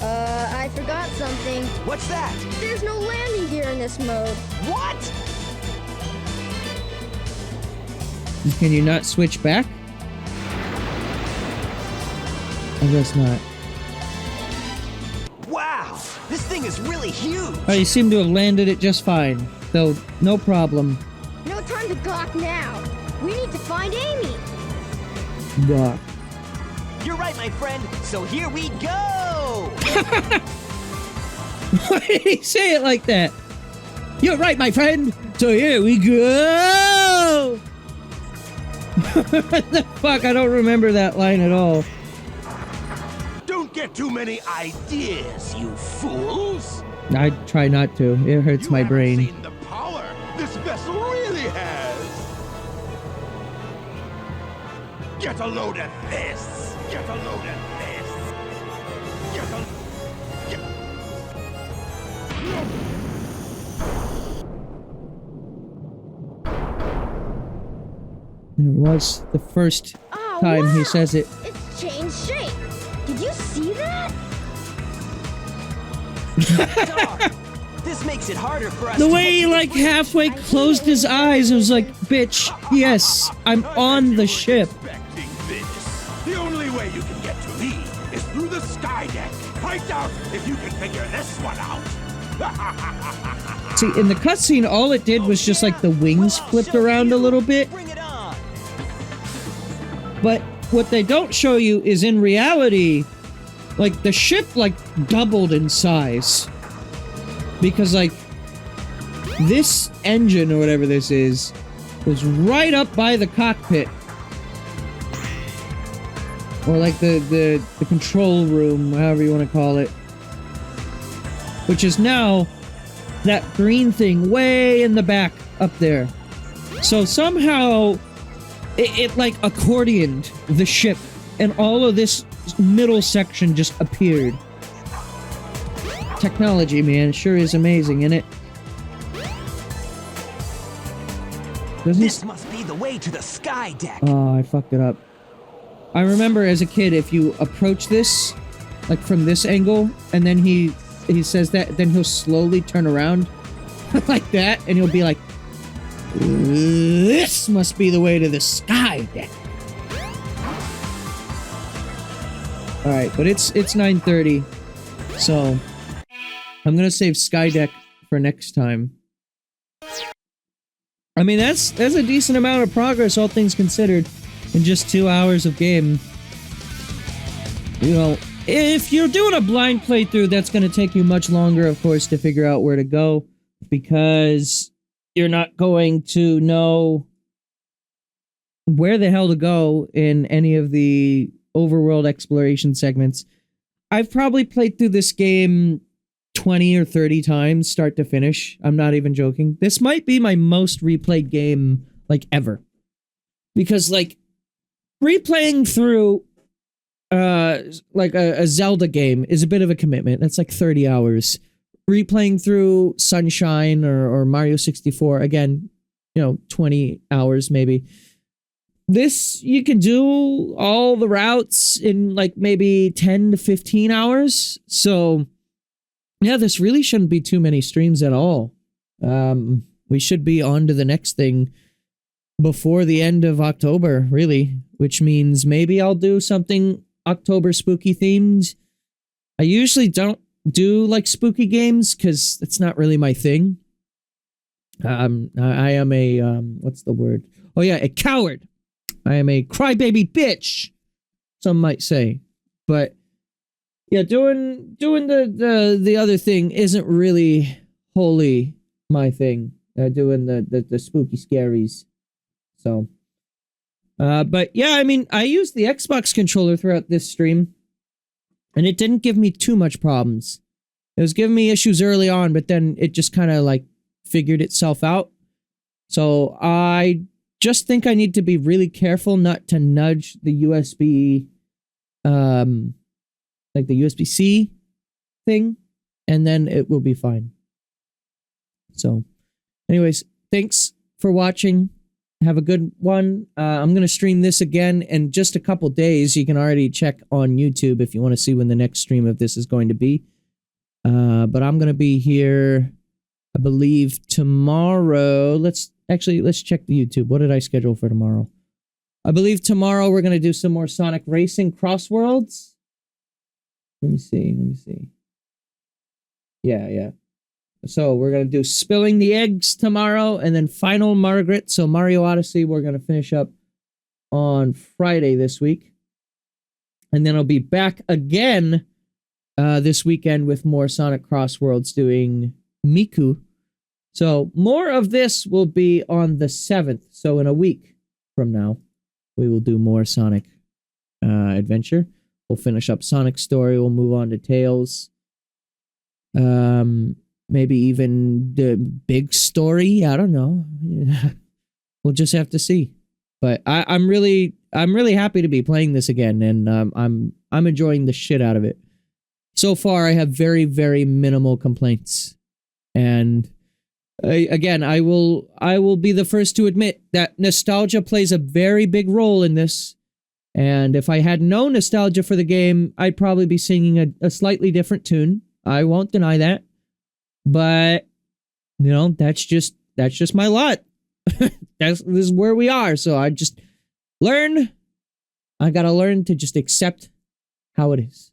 I forgot something. What's that? There's no landing gear in this mode. What? Can you not switch back? I guess not. Wow, this thing is really huge. Oh, you seem to have landed it just fine. So, no problem. No time to gawk now. We need to find Amy. Gawk. You're right, my friend. So here we go. Why did he say it like that? You're right, my friend. So here we go. What the fuck? I don't remember that line at all. Don't get too many ideas, you fools. I try not to. It hurts my brain. You haven't seen the power this vessel really has. Get a load of this. Get a load of this. Get a... Get... It was the first time he says it. It's changed shape. Did you see that? Darn. This makes it harder for us. The to way get he to the like bridge. halfway closed his eyes and was like, bitch, yes, I'm on the ship. Expecting this. The only way you can get to me is through the sky deck. I doubt if you can figure this one out. See, in the cutscene, all it did was just like the wings flipped around a little bit. Bring it on. But what they don't show you is in reality, like the ship like doubled in size. Because like this engine or whatever this is was right up by the cockpit. or like the control room, however you want to call it, which is now that green thing way in the back up there. So somehow it like accordioned the ship, and all of this middle section just appeared. Technology, man, sure is amazing, isn't it? This must be the way to the sky deck. Oh, I fucked it up. I remember as a kid, if you approach this, like from this angle, and then he says that, then he'll slowly turn around like that, and he'll be like, "This must be the way to the sky deck." All right, but it's 9:30, so I'm gonna save sky deck for next time. I mean, that's a decent amount of progress, all things considered, in just 2 hours of game. You know, if you're doing a blind playthrough, that's going to take you much longer, of course, to figure out where to go, because you're not going to know where the hell to go in any of the overworld exploration segments. I've probably played through this game 20 or 30 times, start to finish. I'm not even joking. This might be my most replayed game, like, ever. Because, like, replaying through, like, a Zelda game is a bit of a commitment. That's like 30 hours. Replaying through Sunshine or Mario 64, again, 20 hours maybe. This, you can do all the routes in, like, maybe 10 to 15 hours. So yeah, this really shouldn't be too many streams at all. We should be on to the next thing before the end of October, really, which means maybe I'll do something October spooky themed. I usually don't do like spooky games because it's not really my thing. I am a what's the word? Oh yeah, a coward. I am a crybaby bitch, some might say. But yeah, doing the other thing isn't really wholly my thing. Doing the spooky scaries. So, but yeah, I mean, I used the Xbox controller throughout this stream, and it didn't give me too much problems. It was giving me issues early on, but then it just kind of like figured itself out. So I just think I need to be really careful not to nudge the USB, like the USB-C thing, and then it will be fine. So, anyways, thanks for watching. Have a good one. I'm going to stream this again in just a couple days. You can already check on YouTube if you want to see when the next stream of this is going to be. But I'm going to be here, I believe, tomorrow. Let's check the YouTube. What did I schedule for tomorrow? I believe tomorrow we're going to do some more Sonic Racing Crossworlds. Let me see. Yeah. So we're going to do Spilling the Eggs tomorrow, and then Final Margaret. So Mario Odyssey, we're going to finish up on Friday this week. And then I'll be back again this weekend with more Sonic Crossworlds doing Miku. So more of this will be on the 7th. So in a week from now, we will do more Sonic Adventure. We'll finish up Sonic Story. We'll move on to Tails. Maybe even the big story. I don't know. We'll just have to see. But I'm really happy to be playing this again, and I'm enjoying the shit out of it. So far, I have very, very minimal complaints. And again, I will be the first to admit that nostalgia plays a very big role in this. And if I had no nostalgia for the game, I'd probably be singing a slightly different tune. I won't deny that. But, that's just my lot. This is where we are. So I just I gotta learn to just accept how it is.